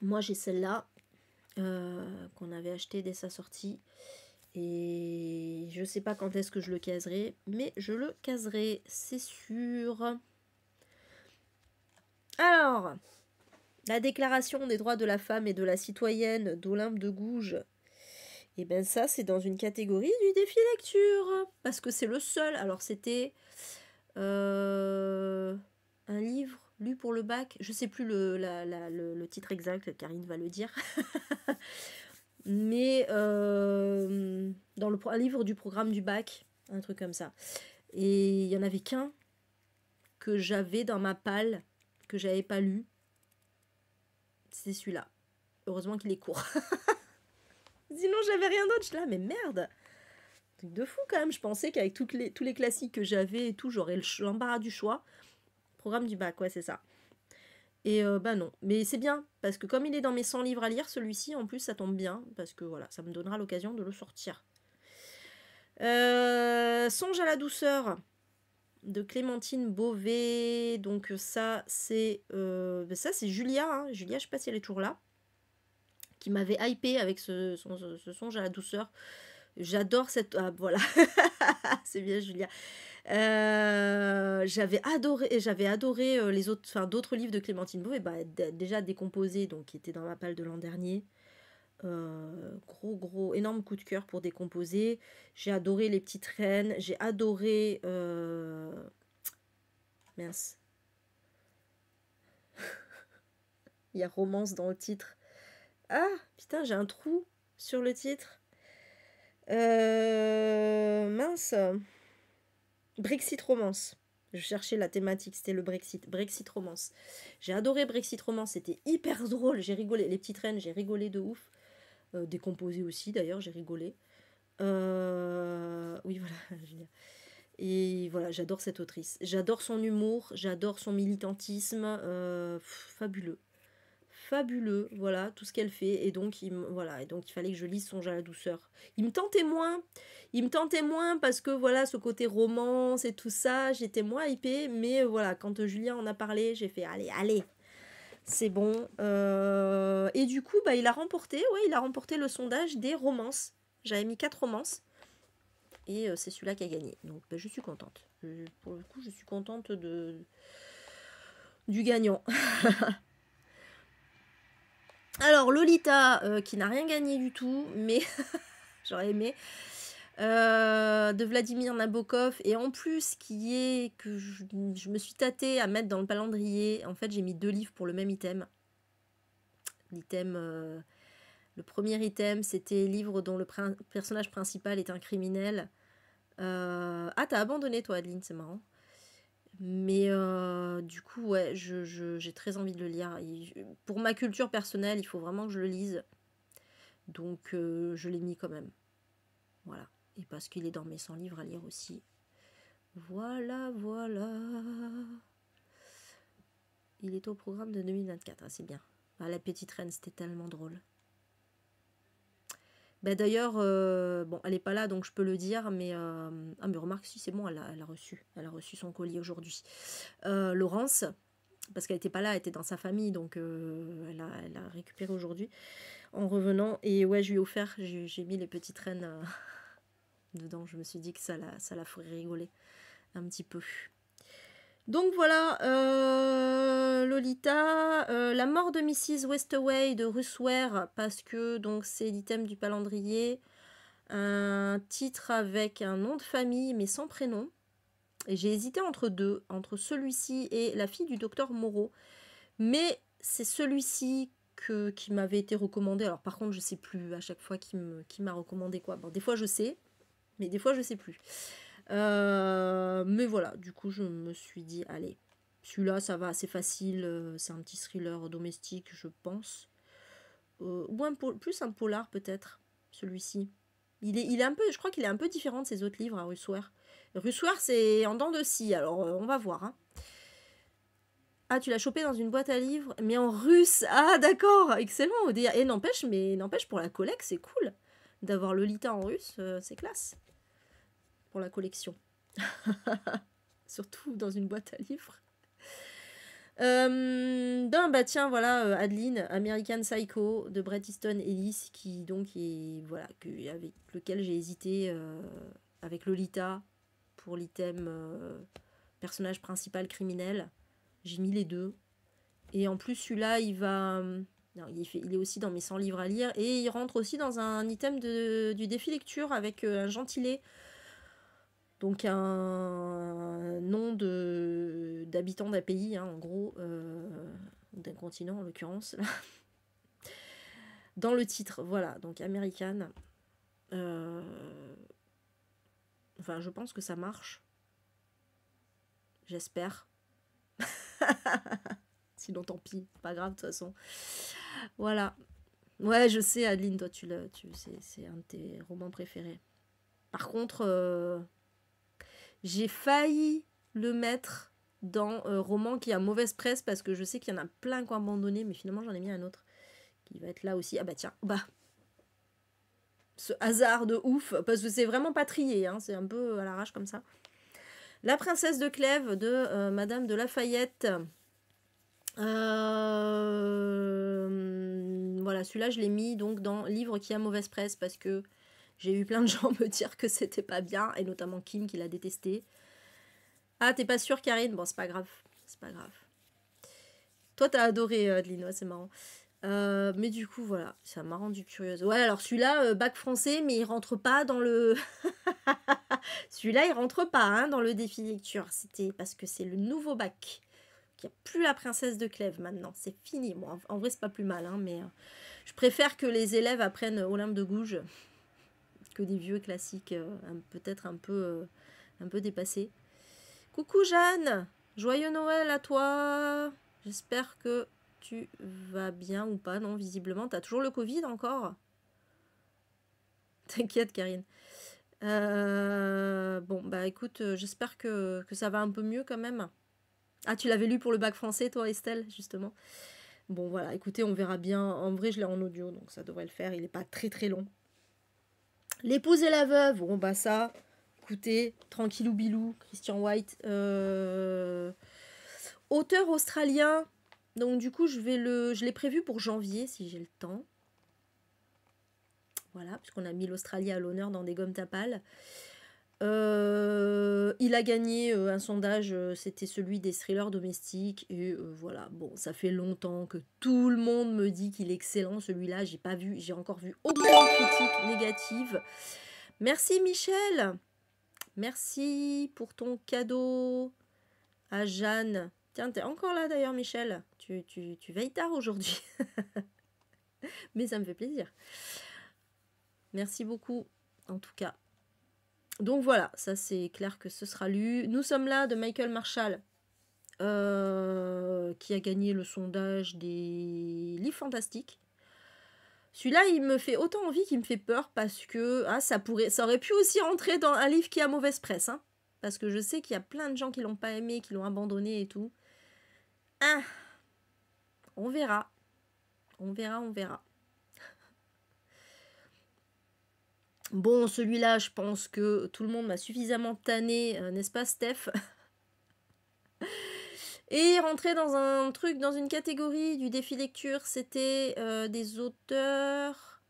Moi j'ai celle-là, qu'on avait achetée dès sa sortie. Et je sais pas quand est-ce que je le caserai, mais je le caserai, c'est sûr. Alors, la déclaration des droits de la femme et de la citoyenne d'Olympe de Gouges. Et ben ça, c'est dans une catégorie du défi lecture. Parce que c'est le seul. Alors, c'était un livre lu pour le bac. Je sais plus le titre exact, Karine va le dire. Mais dans un livre du programme du bac, un truc comme ça. Et il y en avait qu'un que j'avais dans ma palle, que j'avais pas lu. C'est celui-là. Heureusement qu'il est court. Sinon, j'avais rien d'autre. Je suis là, mais merde! Truc de fou quand même. Je pensais qu'avec tous les classiques que j'avais et tout, j'aurais l'embarras du choix. Programme du bac, ouais, c'est ça. Et bah non. Mais c'est bien, parce que comme il est dans mes 100 livres à lire, celui-ci, en plus, ça tombe bien, parce que voilà, ça me donnera l'occasion de le sortir. Songe à la douceur de Clémentine Beauvais. Donc ça, c'est Julia. Hein. Julia, je sais pas si elle est toujours là. Qui m'avait hypé avec ce songe à la douceur. J'adore cette... Ah, voilà. C'est bien, Julia. J'avais adoré les autres, enfin d'autres livres de Clémentine Beauvais, bah, déjà Décomposé, donc qui était dans ma palle de l'an dernier. Gros énorme coup de cœur pour Décomposé. J'ai adoré Les Petites Reines. J'ai adoré mince. Il y a romance dans le titre. Ah putain, j'ai un trou sur le titre. Mince. Brexit Romance. Je cherchais la thématique, c'était le Brexit. Brexit Romance. J'ai adoré Brexit Romance, c'était hyper drôle, j'ai rigolé. Les Petites Reines, j'ai rigolé de ouf. Décomposé aussi, d'ailleurs, j'ai rigolé. Oui, voilà. Et voilà, j'adore cette autrice. J'adore son humour, j'adore son militantisme. Fabuleux. Fabuleux, voilà, tout ce qu'elle fait. Et donc, il fallait que je lise Songe à la douceur. Il me tentait moins parce que voilà, ce côté romance et tout ça, j'étais moins hypée. Mais voilà, quand Julien en a parlé, j'ai fait allez, c'est bon. Et du coup, bah, il a remporté le sondage des romances. J'avais mis 4 romances. Et c'est celui-là qui a gagné. Donc bah, je suis contente. Pour le coup, je suis contente du gagnant. Alors, Lolita, qui n'a rien gagné du tout, mais j'aurais aimé, de Vladimir Nabokov, et en plus, qui est que je me suis tâtée à mettre dans le calendrier. En fait, j'ai mis 2 livres pour le même item. L'item, le premier item, c'était livre dont le personnage principal est un criminel. Ah, t'as abandonné, toi, Adeline, c'est marrant. Mais du coup, ouais, j'ai très envie de le lire. Pour ma culture personnelle, il faut vraiment que je le lise. Donc, je l'ai mis quand même. Voilà. Et parce qu'il est dans mes 100 livres à lire aussi. Voilà. Il est au programme de 2024. Ah, c'est bien. Ah, La Petite Reine, c'était tellement drôle. Bah, d'ailleurs, bon, elle n'est pas là, donc je peux le dire, mais... Ah, mais remarque, si, c'est bon, elle a reçu. Elle a reçu son colis aujourd'hui. Laurence, parce qu'elle n'était pas là, elle était dans sa famille, donc elle a récupéré aujourd'hui en revenant. Et ouais, je lui ai offert, j'ai mis Les Petites Reines dedans. Je me suis dit que ça la ferait rigoler un petit peu. Donc voilà, Lolita, La mort de Mrs. Westaway de Russ Ware, parce que donc c'est l'item du calendrier, un titre avec un nom de famille mais sans prénom. Et j'ai hésité entre deux, entre celui-ci et La fille du docteur Moreau. Mais c'est celui-ci qui m'avait été recommandé. Alors par contre, je sais plus à chaque fois qui m'a recommandé quoi. Bon, des fois je sais, mais des fois je sais plus. Mais voilà, du coup je me suis dit, allez, celui-là ça va, c'est facile, c'est un petit thriller domestique, je pense. Ou plus un polar peut-être, celui-ci. Il est un peu, je crois qu'il est un peu différent de ses autres livres à Russ Ware. Russ Ware, c'est en dents de scie, alors on va voir. Hein. Ah, tu l'as chopé dans une boîte à livres, mais en russe. Ah, d'accord, excellent. Et n'empêche pour la collecte, c'est cool d'avoir Lolita en russe, c'est classe pour la collection. Surtout dans une boîte à livres. Bah tiens, voilà, Adeline, American Psycho de Bret Easton Ellis, qui donc est, voilà, avec lequel j'ai hésité avec Lolita pour l'item personnage principal criminel. J'ai mis les deux. Et en plus, celui-là, il va... non, il est aussi dans mes 100 livres à lire. Et il rentre aussi dans un item du défi lecture avec un gentilé. Donc un nom d'habitant d'un pays, hein, en gros, d'un continent en l'occurrence. Dans le titre, voilà, donc American. Enfin, je pense que ça marche. J'espère. Sinon, tant pis, pas grave de toute façon. Voilà. Ouais, je sais, Adeline, toi, c'est un de tes romans préférés. Par contre, j'ai failli le mettre dans roman qui a mauvaise presse parce que je sais qu'il y en a plein qui ont abandonné, mais finalement, j'en ai mis un autre qui va être là aussi. Ah bah tiens, bah ce hasard de ouf, parce que c'est vraiment pas trié, hein, c'est un peu à l'arrache comme ça. La princesse de Clèves de Madame de Lafayette. Voilà, celui-là je l'ai mis donc dans livre qui a mauvaise presse parce que j'ai eu plein de gens me dire que c'était pas bien, et notamment Kim qui l'a détesté. Ah, t'es pas sûre, Karine? Bon, c'est pas grave, c'est pas grave. Toi, t'as adoré Adeline, ouais, c'est marrant. Mais du coup, voilà, ça m'a rendu curieuse. Ouais, alors celui-là, bac français, mais il rentre pas dans le... celui-là, il rentre pas hein, dans le défi lecture. C'était parce que c'est le nouveau bac. Il n'y a plus la princesse de Clèves maintenant. C'est fini. Bon, en vrai, c'est pas plus mal, hein, mais je préfère que les élèves apprennent Olympe de Gouges que des vieux classiques, peut-être un peu dépassés. Coucou Jeanne, joyeux Noël à toi. J'espère que tu vas bien ou pas, non, visiblement. T'as toujours le Covid encore? T'inquiète, Karine. Bon, bah écoute, j'espère que ça va un peu mieux quand même. Ah, tu l'avais lu pour le bac français, toi, Estelle, justement. Bon, voilà, écoutez, on verra bien. En vrai, je l'ai en audio, donc ça devrait le faire. Il n'est pas très très long. L'épouse et la veuve. Bon, bah ça, écoutez, tranquillou bilou, Christian White. Auteur australien. Donc du coup, je l'ai prévu pour janvier, si j'ai le temps. Voilà, puisqu'on a mis l'Australie à l'honneur dans des gommes tapales. Il a gagné un sondage, c'était celui des thrillers domestiques. Et voilà, bon, ça fait longtemps que tout le monde me dit qu'il est excellent celui-là. J'ai encore vu aucune critique négative. Merci Michel. Merci pour ton cadeau à Jeanne. Tiens, t'es encore là d'ailleurs, Michel. Tu veilles tard aujourd'hui. Mais ça me fait plaisir. Merci beaucoup, en tout cas. Donc voilà, ça c'est clair que ce sera lu. Nous sommes là de Michael Marshall, qui a gagné le sondage des livres fantastiques. Celui-là, il me fait autant envie qu'il me fait peur parce que ça aurait pu aussi rentrer dans un livre qui a mauvaise presse. Hein, parce que je sais qu'il y a plein de gens qui l'ont pas aimé, qui l'ont abandonné et tout. Ah, on verra. On verra. Bon, celui-là, je pense que tout le monde m'a suffisamment tanné, n'est-ce pas, Steph? Et rentrer dans un truc, dans une catégorie du défi lecture, c'était des auteurs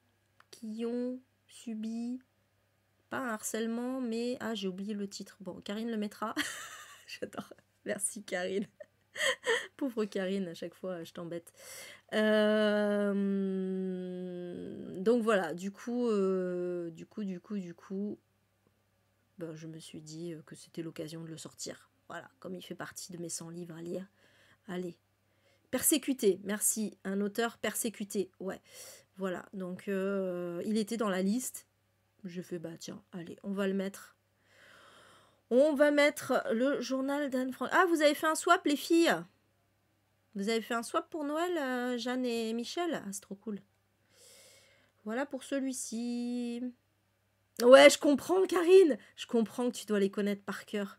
qui ont subi, pas un harcèlement, mais... Ah, j'ai oublié le titre. Bon, Karine le mettra. J'adore. Merci, Karine. Pauvre Karine, à chaque fois, je t'embête. Donc voilà, du coup, ben, je me suis dit que c'était l'occasion de le sortir. Voilà, comme il fait partie de mes 100 livres à lire. Allez. Persécuté, merci. Un auteur persécuté, ouais. Voilà, donc il était dans la liste. Je fais, bah tiens, allez, on va le mettre. On va mettre le journal d'Anne Frank. Ah, vous avez fait un swap, les filles? Vous avez fait un swap pour Noël, Jeanne et Michel? Ah, c'est trop cool. Voilà pour celui-ci. Ouais, je comprends, Karine. Je comprends que tu dois les connaître par cœur.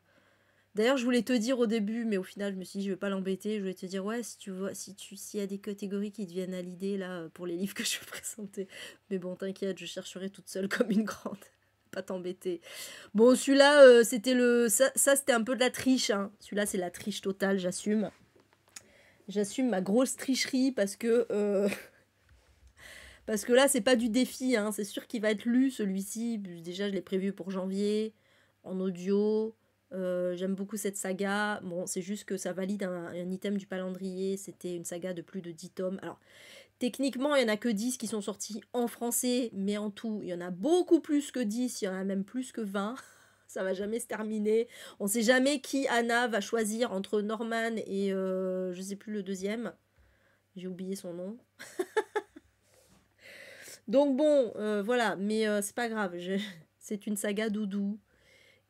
D'ailleurs, je voulais te dire au début, mais au final, je me suis dit, je vais pas l'embêter. Je voulais te dire, ouais, s'il y a des catégories qui te viennent à l'idée, là, pour les livres que je vais présenter. Mais bon, t'inquiète, je chercherai toute seule comme une grande. Pas t'embêter. Bon, celui-là, c'était ça, c'était un peu de la triche. Hein. Celui-là, c'est la triche totale, j'assume. J'assume ma grosse tricherie parce que parce que là, c'est pas du défi, hein. C'est sûr qu'il va être lu celui-ci. Déjà, je l'ai prévu pour janvier, en audio. J'aime beaucoup cette saga. Bon, c'est juste que ça valide un item du calendrier. C'était une saga de plus de 10 tomes. Alors, techniquement, il n'y en a que 10 qui sont sortis en français, mais en tout, il y en a beaucoup plus que 10. Il y en a même plus que 20. Ça va jamais se terminer. On sait jamais qui Anna va choisir entre Norman et je sais plus le deuxième. J'ai oublié son nom. Donc bon, voilà, mais c'est pas grave, c'est une saga doudou,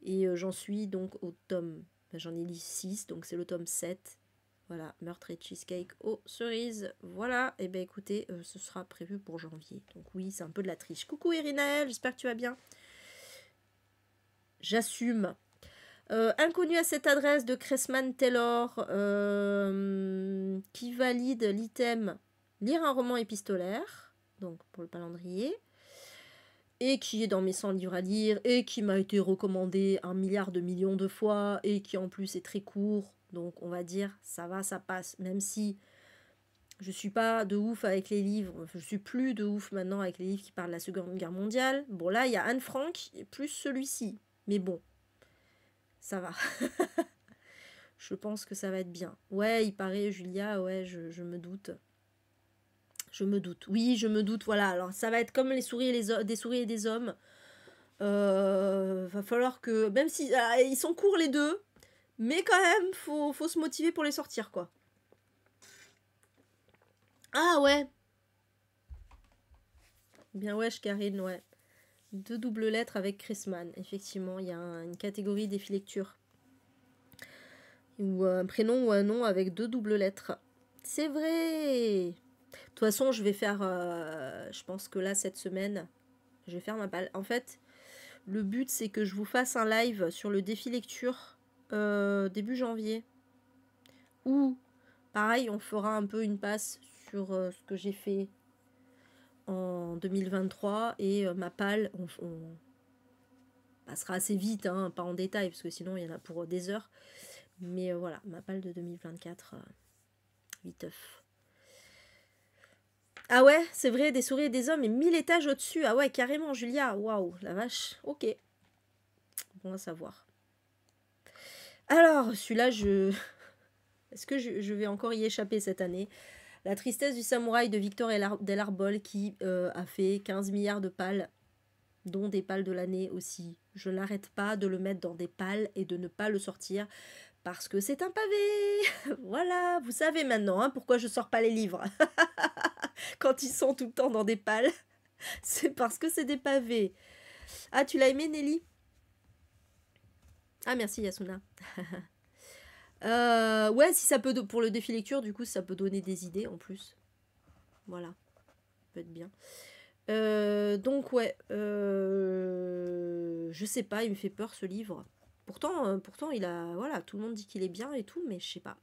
et j'en suis donc au tome, ben, j'en ai lu 6, donc c'est le tome 7, voilà, meurtre et cheesecake aux cerises, voilà, et ben écoutez, ce sera prévu pour janvier, donc oui, c'est un peu de la triche. Coucou Irinaël, j'espère que tu vas bien. J'assume. Inconnu à cette adresse de Cressman Taylor, qui valide l'item lire un roman épistolaire, donc pour le calendrier, et qui est dans mes 100 livres à lire, et qui m'a été recommandé 1 milliard de millions de fois, et qui en plus est très court, donc on va dire ça va, ça passe, même si je suis pas de ouf avec les livres, je suis plus de ouf maintenant avec les livres qui parlent de la Seconde Guerre mondiale. Bon là, il y a Anne Frank, et plus celui-ci, mais bon, ça va. Je pense que ça va être bien. Ouais, il paraît, Julia, ouais, je me doute. Je me doute. Oui, je me doute, voilà. Alors, ça va être comme les souris et des souris et des hommes. Va falloir que... Même si ils sont courts les deux, mais quand même, faut se motiver pour les sortir, quoi. Ah ouais. Bien ouais, Karine, ouais. 2 doubles lettres avec Chrisman. Effectivement, il y a une catégorie défi lecture. Ou un prénom ou un nom avec 2 doubles lettres. C'est vrai. De toute façon, je vais faire... je pense que là, cette semaine, je vais faire ma palle. En fait, le but, c'est que je vous fasse un live sur le défi lecture début janvier. Ou, pareil, on fera un peu une passe sur ce que j'ai fait en 2023. Et ma palle, on passera assez vite, hein, pas en détail, parce que sinon, il y en a pour des heures. Mais voilà, ma palle de 2024, 8 œufs. Ah ouais, c'est vrai, des souris et des hommes, et 1000 étages au-dessus. Ah ouais, carrément, Julia. Waouh, la vache. Ok. Bon à savoir. Alors, celui-là, est-ce que je vais encore y échapper cette année? La tristesse du samouraï de Victor Delarbol qui a fait 15 milliards de pales, dont des pales de l'année aussi. Je n'arrête pas de le mettre dans des pales et de ne pas le sortir parce que c'est un pavé. Voilà, vous savez maintenant hein, pourquoi je sors pas les livres. Quand ils sont tout le temps dans des pales, c'est parce que c'est des pavés. Ah, tu l'as aimé, Nelly? Ah, merci, Yasuna. Ouais, si ça peut, pour le défi lecture, du coup, ça peut donner des idées en plus. Voilà, ça peut être bien. Donc, ouais, je sais pas, il me fait peur ce livre. Pourtant, il a, voilà, tout le monde dit qu'il est bien et tout, mais je sais pas.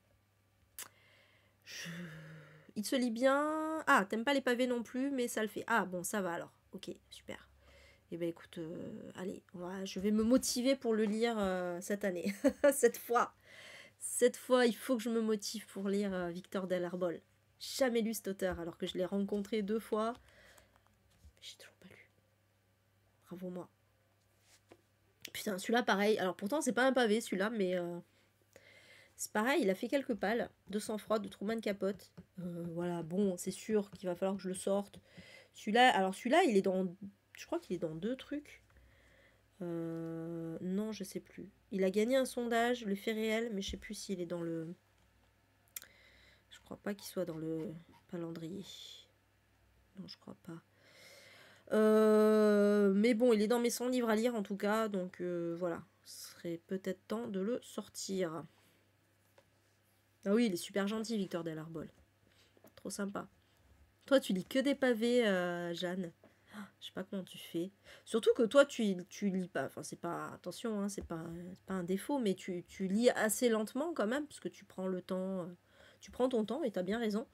Il se lit bien. Ah, t'aimes pas les pavés non plus, mais ça le fait. Ah, bon, ça va alors. Ok, super. Eh ben écoute, allez, je vais me motiver pour le lire cette année. Cette fois. Cette fois, il faut que je me motive pour lire Victor Delarbol. Jamais lu cet auteur, alors que je l'ai rencontré 2 fois. J'ai toujours pas lu. Bravo moi. Putain, celui-là, pareil. Alors pourtant, c'est pas un pavé, celui-là, mais... c'est pareil, il a fait quelques pales. 200 froid de Truman Capote. Voilà, bon, c'est sûr qu'il va falloir que je le sorte. Celui-là, il est dans... Je crois qu'il est dans 2 trucs. Non, je sais plus. Il a gagné un sondage, le fait réel, mais je sais plus s'il est dans le... Je crois pas qu'il soit dans le calendrier. Non, je crois pas. Mais bon, il est dans mes 100 livres à lire en tout cas, donc voilà. Ce serait peut-être temps de le sortir. Ah oui, il est super gentil, Victor Delarbol. Trop sympa. Toi, tu lis que des pavés, Jeanne. Je sais pas comment tu fais. Surtout que toi, tu lis pas. Enfin, c'est pas. Attention, hein, c'est pas un défaut, mais tu lis assez lentement quand même, parce que tu prends le temps. Tu prends ton temps et t'as bien raison.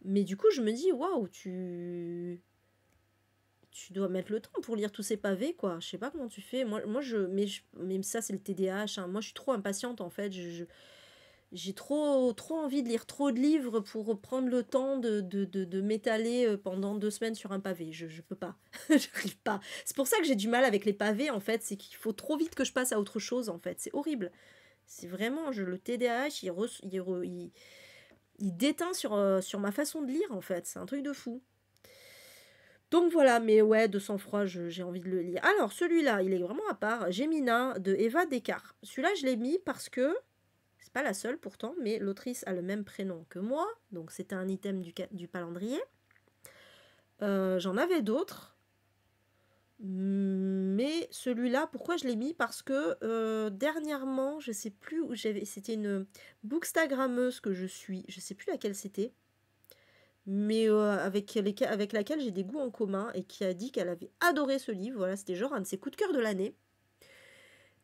Mais du coup, je me dis, waouh, tu dois mettre le temps pour lire tous ces pavés, quoi. Je sais pas comment tu fais. Mais ça, c'est le TDAH. Hein. Moi, je suis trop impatiente, en fait. J'ai trop envie de lire trop de livres pour prendre le temps de m'étaler pendant 2 semaines sur un pavé. Je peux pas. J'arrive pas. C'est pour ça que j'ai du mal avec les pavés, en fait. C'est qu'il faut trop vite que je passe à autre chose, en fait. C'est horrible. C'est vraiment, le TDAH, il déteint sur ma façon de lire, en fait. C'est un truc de fou. Donc voilà, mais ouais, de sang-froid, j'ai envie de le lire. Alors, celui-là, il est vraiment à part. Gémina de Eva Descartes. Celui-là, je l'ai mis parce que c'est pas la seule pourtant, mais l'autrice a le même prénom que moi, donc c'était un item du calendrier. J'en avais d'autres, mais celui-là, pourquoi je l'ai mis? Parce que dernièrement, je sais plus où j'avais, c'était une bookstagrammeuse que je suis, je sais plus laquelle c'était, mais avec laquelle j'ai des goûts en commun et qui a dit qu'elle avait adoré ce livre. Voilà, c'était genre un de ses coups de cœur de l'année.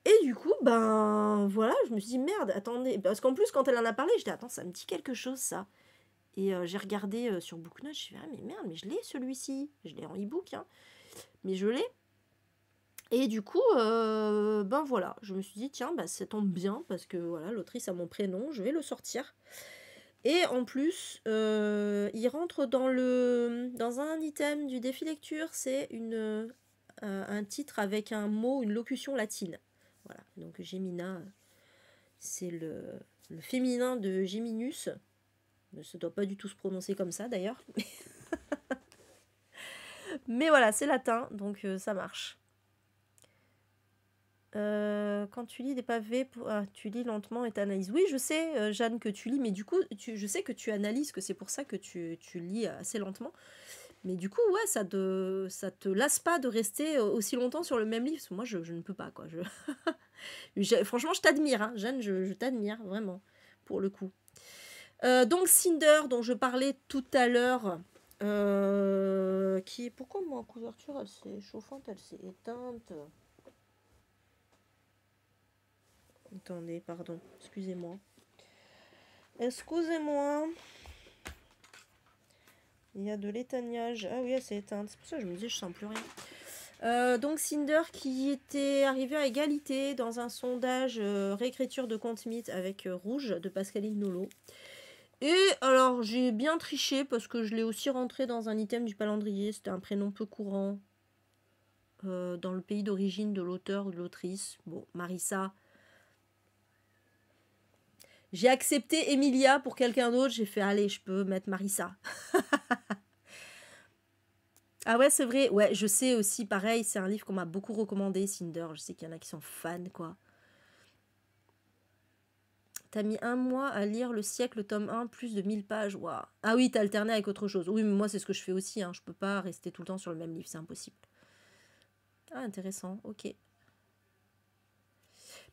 Et du coup, ben voilà, je me suis dit merde, attendez, parce qu'en plus quand elle en a parlé, j'étais attends, ça me dit quelque chose ça. Et j'ai regardé sur Booknote, je suis ah mais merde, mais je l'ai celui-ci, je l'ai en e-book, hein, mais je l'ai. Et du coup, ben voilà, je me suis dit tiens, bah ça tombe bien parce que voilà, l'autrice a mon prénom, je vais le sortir. Et en plus, il rentre dans un item du défi lecture, c'est un titre avec un mot, une locution latine. Voilà, donc Gémina, c'est le féminin de Géminus. Ça ne doit pas du tout se prononcer comme ça d'ailleurs. Mais voilà, c'est latin, donc ça marche. Quand tu lis des pavés, tu lis lentement et t'analyses. Oui, je sais, Jeanne, que tu lis, mais du coup, je sais que tu analyses, que c'est pour ça que tu lis assez lentement. Mais du coup, ouais, ça te lasse pas de rester aussi longtemps sur le même livre. Parce que moi, je ne peux pas, quoi. Franchement, je t'admire, hein. Jeanne, je t'admire, vraiment, pour le coup. Donc, Cinder, dont je parlais tout à l'heure, qui est... Pourquoi, ma couverture, elle s'est chauffante, elle s'est éteinte? Attendez, pardon, excusez-moi. Excusez-moi. Il y a de l'éteignage. Ah oui, elle s'est éteinte. C'est pour ça que je me disais, je sens plus rien. Donc Cinder qui était arrivé à égalité dans un sondage réécriture de conte mythe avec Rouge de Pascaline Nolot. Et alors j'ai bien triché parce que je l'ai aussi rentré dans un item du calendrier. C'était un prénom peu courant dans le pays d'origine de l'auteur ou de l'autrice. Bon, Marissa. J'ai accepté Emilia pour quelqu'un d'autre. J'ai fait, allez, je peux mettre Marissa. Ah ouais, c'est vrai. Ouais, je sais aussi, pareil, c'est un livre qu'on m'a beaucoup recommandé, Cinder. Je sais qu'il y en a qui sont fans, quoi. T'as mis 1 mois à lire Le Siècle, le tome 1, plus de 1000 pages. Waouh. Ah oui, t'as alterné avec autre chose. Oui, mais moi, c'est ce que je fais aussi. Hein. Je peux pas rester tout le temps sur le même livre, c'est impossible. Ah, intéressant, ok.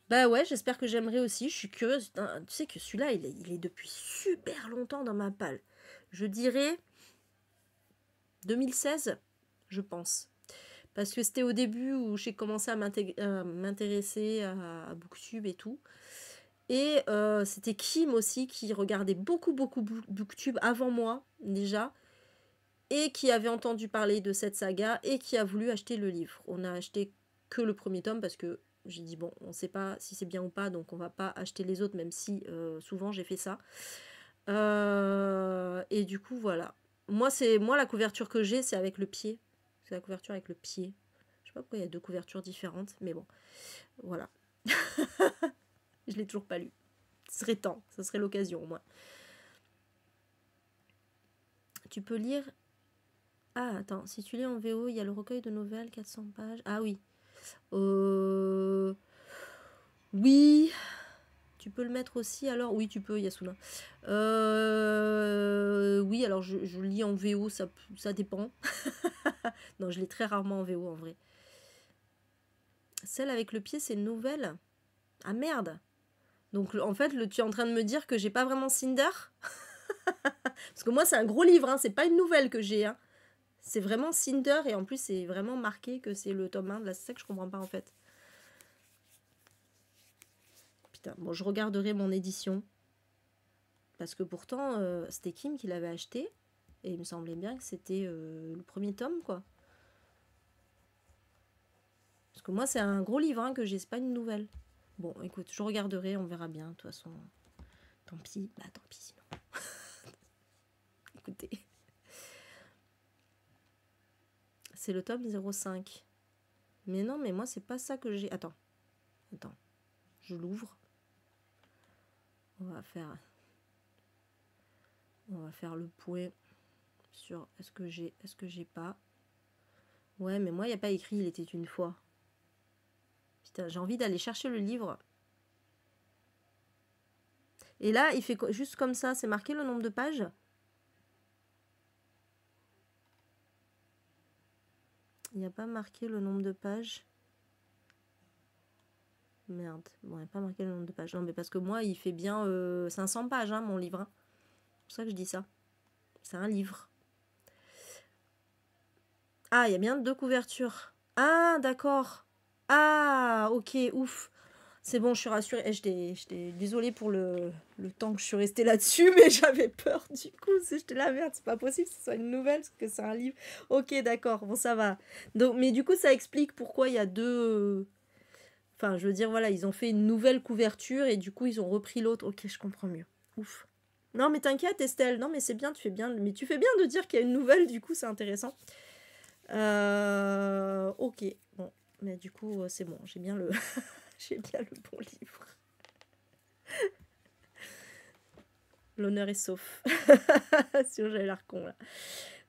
Bah ouais, j'espère que j'aimerais aussi. Je suis curieuse. Tu sais que celui-là, il est depuis super longtemps dans ma palle. Je dirais 2016, je pense. Parce que c'était au début où j'ai commencé à m'intéresser à Booktube et tout. Et c'était Kim aussi qui regardait beaucoup Booktube avant moi déjà. Et qui avait entendu parler de cette saga et qui a voulu acheter le livre. On a acheté que le premier tome parce que j'ai dit bon, on ne sait pas si c'est bien ou pas, donc on va pas acheter les autres, même si souvent j'ai fait ça. Et du coup, voilà. Moi, la couverture que j'ai, c'est avec le pied. C'est la couverture avec le pied. Je sais pas pourquoi il y a 2 couvertures différentes, mais bon, voilà. Je l'ai toujours pas lu. Ce serait temps, ce serait l'occasion au moins. Tu peux lire... Ah, attends, si tu lis en VO, il y a le recueil de nouvelles, 400 pages. Ah oui. Oui. Tu peux le mettre aussi, alors? Oui, tu peux, Yasuna. Oui, alors je lis en VO, ça dépend. Non, je lis très rarement en VO, en vrai. Celle avec le pied, c'est une nouvelle? Ah merde! Donc en fait, tu es en train de me dire que j'ai pas vraiment Cinder? Parce que moi, c'est un gros livre, hein, c'est pas une nouvelle que j'ai. Hein. C'est vraiment Cinder et en plus, c'est vraiment marqué que c'est le tome 1. Là, c'est ça que je comprends pas en fait. Putain, bon, je regarderai mon édition. Parce que pourtant, c'était Kim qui l'avait acheté. Et il me semblait bien que c'était le premier tome, quoi. Parce que moi, c'est un gros livre hein, que j'ai, c'est pas une nouvelle. Bon, écoute, je regarderai, on verra bien, de toute façon. Tant pis, bah tant pis sinon. Écoutez. C'est le tome 05. Mais non, mais moi, c'est pas ça que j'ai... Attends. Je l'ouvre. On va faire le point sur est-ce que j'ai pas. Ouais, mais moi, il n'y a pas écrit il était une fois. Putain, j'ai envie d'aller chercher le livre. Et là, il fait juste comme ça. C'est marqué le nombre de pages. Il n'y a pas marqué le nombre de pages. Merde. Bon, il n'y a pas marqué le nombre de pages. Non, mais parce que moi, il fait bien 500 pages, hein, mon livre. Hein. C'est pour ça que je dis ça. C'est un livre. Ah, il y a bien 2 couvertures. Ah, d'accord. Ah, ok, ouf. C'est bon, je suis rassurée. J'étais désolée pour le temps que je suis restée là-dessus, mais j'avais peur du coup. J'étais là, merde, c'est pas possible que ce soit une nouvelle, parce que c'est un livre. Ok, d'accord, bon, ça va. Donc, mais du coup, ça explique pourquoi il y a 2... Enfin, je veux dire, voilà, ils ont fait une nouvelle couverture et du coup, ils ont repris l'autre. Ok, je comprends mieux. Ouf. Non, mais t'inquiète, Estelle. Non, mais c'est bien, tu fais bien. Mais tu fais bien de dire qu'il y a une nouvelle, du coup, c'est intéressant. Ok, bon, mais du coup, c'est bon, j'ai bien le bon livre. L'honneur est sauf. Sinon, j'avais l'air con, là.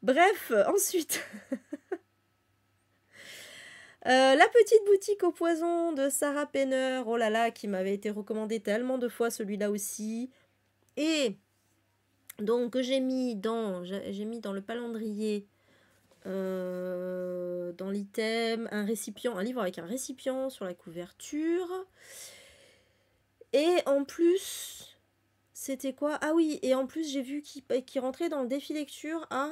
Bref, ensuite... la petite boutique au poison de Sarah Penner, oh là là, qui m'avait été recommandé tellement de fois, celui-là aussi. Et donc, j'ai mis dans le calendrier, dans l'item, un livre avec un récipient sur la couverture. Et en plus, c'était quoi? Ah oui, et en plus, j'ai vu qu'il rentrait dans le défi lecture à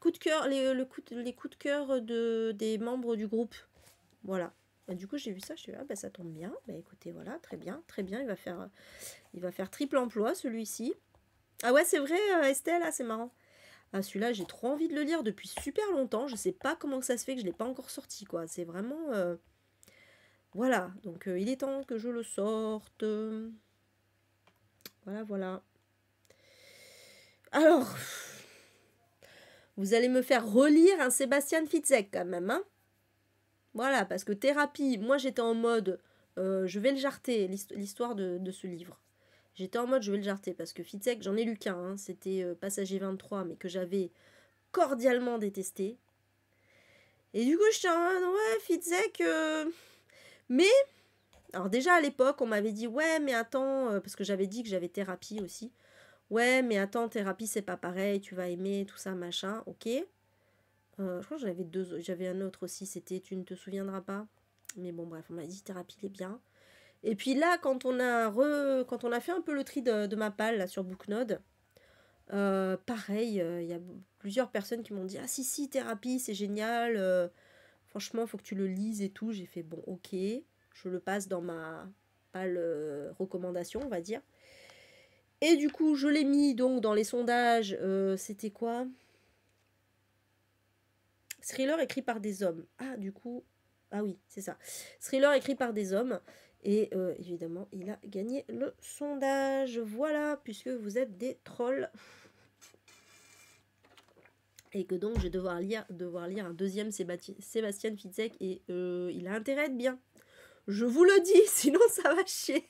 coup de cœur, les coups de cœur des membres du groupe. Voilà. Bah, du coup, j'ai vu ça, je suis ah bah ça tombe bien. Bah écoutez, voilà, très bien, il va faire triple emploi celui-ci. Ah ouais, c'est vrai, Estelle, ah, c'est marrant. Ah, celui-là, j'ai trop envie de le lire depuis super longtemps. Je sais pas comment ça se fait que je l'ai pas encore sorti, quoi. C'est vraiment... Voilà, donc il est temps que je le sorte. Voilà, voilà. Alors, vous allez me faire relire un Sébastien Fitzek quand même, hein. Voilà, parce que thérapie, moi j'étais en mode, je vais le jarter, l'histoire de ce livre. J'étais en mode, je vais le jarter, parce que Fitzek, j'en ai lu qu'un, hein, c'était Passager 23, mais que j'avais cordialement détesté. Et du coup, j'étais en mode, ouais, Fitzek, mais... Alors déjà, à l'époque, on m'avait dit, ouais, mais attends, parce que j'avais dit que j'avais thérapie aussi. Ouais, mais attends, thérapie, c'est pas pareil, tu vas aimer, tout ça, machin, ok. Je crois que j'avais j'avais un autre aussi, c'était Tu ne te souviendras pas. Mais bon, bref, on m'a dit thérapie, il est bien. Et puis là, quand on a fait un peu le tri de ma palle là, sur Booknode, pareil, il y a plusieurs personnes qui m'ont dit ah si, thérapie, c'est génial, franchement, faut que tu le lises et tout. J'ai fait bon, ok, je le passe dans ma palle recommandation, on va dire. Et du coup, je l'ai mis donc dans les sondages, c'était quoi? Thriller écrit par des hommes. Ah, du coup, ah oui, c'est ça. Thriller écrit par des hommes. Et évidemment, il a gagné le sondage. Voilà, puisque vous êtes des trolls. Et que donc, je vais devoir lire un deuxième Sébastien Fitzek. Et il a intérêt à être bien. Je vous le dis, sinon ça va chier.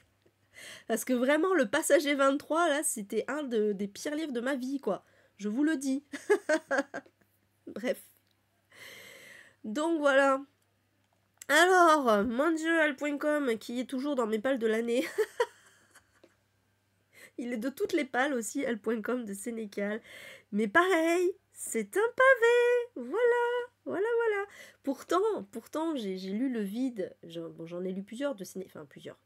Parce que vraiment, le Passager 23, là, c'était un des pires livres de ma vie, quoi. Je vous le dis. Bref. Donc voilà. Alors, mondial.com, qui est toujours dans mes palles de l'année. Il est de toutes les palles aussi, L.com de Sénécal. Mais pareil, c'est un pavé. Voilà. Pourtant, j'ai lu Le Vide. J'en ai lu plusieurs de Sénécal. Enfin, plusieurs.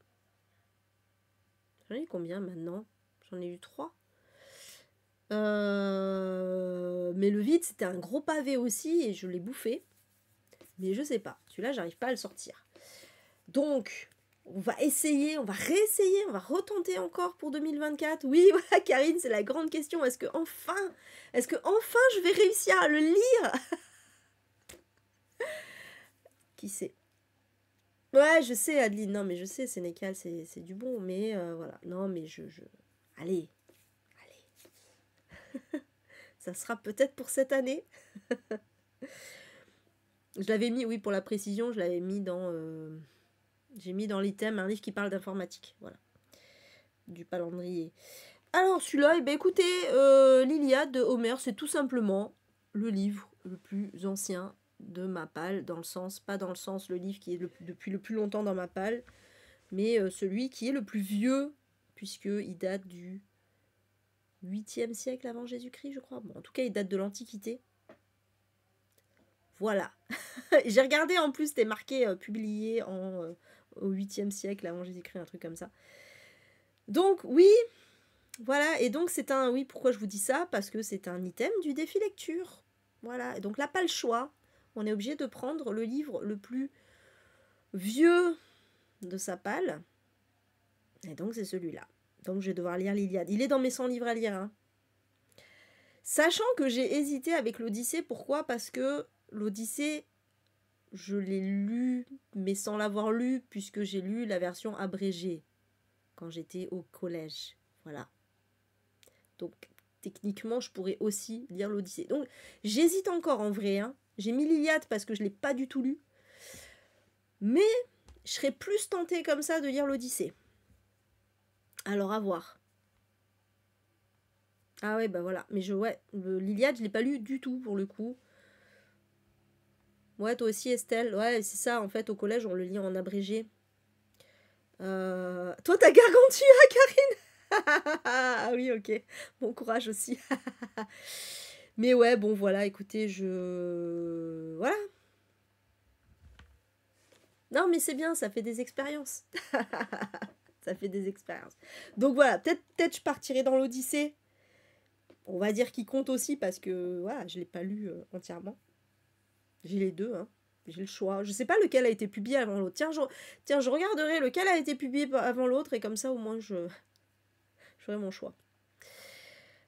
J'en ai lu combien maintenant? J'en ai lu 3. Mais Le Vide, c'était un gros pavé aussi et je l'ai bouffé. Mais je sais pas. Celui-là, j'arrive pas à le sortir. Donc, on va essayer, on va réessayer, on va retenter encore pour 2024. Oui, voilà, Karine, c'est la grande question. Est-ce que enfin je vais réussir à le lire? Qui sait? Ouais, je sais, Adeline. Non, mais je sais, Sénécal, c'est du bon. Mais voilà. Non, mais Allez, ça sera peut-être pour cette année. Je l'avais mis, oui, pour la précision, je l'avais mis dans... j'ai mis dans l'item un livre qui parle d'informatique, voilà, du calendrier. Alors celui-là, eh ben, écoutez, l'Iliade de Homère, c'est tout simplement le livre le plus ancien de ma palle, dans le sens, pas dans le sens le livre qui est depuis le plus longtemps dans ma palle, mais celui qui est le plus vieux, puisqu'il date du 8e siècle avant Jésus-Christ, je crois. Bon, en tout cas, il date de l'Antiquité. Voilà. J'ai regardé en plus, c'était marqué publié au 8e siècle avant Jésus-Christ, un truc comme ça. Donc, oui, voilà. Et donc, c'est un. Oui, pourquoi je vous dis ça? Parce que c'est un item du défi lecture. Voilà. Et donc, là, pas le choix. On est obligé de prendre le livre le plus vieux de sa palle. Et donc, c'est celui-là. Donc, je vais devoir lire l'Iliade. Il est dans mes 100 livres à lire. Hein. Sachant que j'ai hésité avec l'Odyssée. Pourquoi? Parce que l'Odyssée, je l'ai lu, mais sans l'avoir lu, puisque j'ai lu la version abrégée quand j'étais au collège. Voilà. Donc, techniquement, je pourrais aussi lire l'Odyssée. Donc, j'hésite encore en vrai. Hein. J'ai mis l'Iliade parce que je ne l'ai pas du tout lu. Mais je serais plus tentée comme ça de lire l'Odyssée. Alors, à voir. Ah ouais, bah voilà. Mais l'Iliade, je ne l'ai pas lu du tout, pour le coup. Ouais, toi aussi, Estelle. Ouais, c'est ça, en fait, au collège, on le lit en abrégé. Toi, t'as Gargantua, Karine. Ah oui, ok. Bon courage aussi. Mais ouais, bon, voilà, écoutez, voilà. Non, mais c'est bien, ça fait des expériences. Ça fait des expériences. Donc voilà, peut-être je partirai dans l'Odyssée. On va dire qu'il compte aussi parce que voilà, je ne l'ai pas lu entièrement. J'ai les deux, hein. J'ai le choix. Je sais pas lequel a été publié avant l'autre. Tiens, je regarderai lequel a été publié avant l'autre et comme ça au moins je ferai mon choix.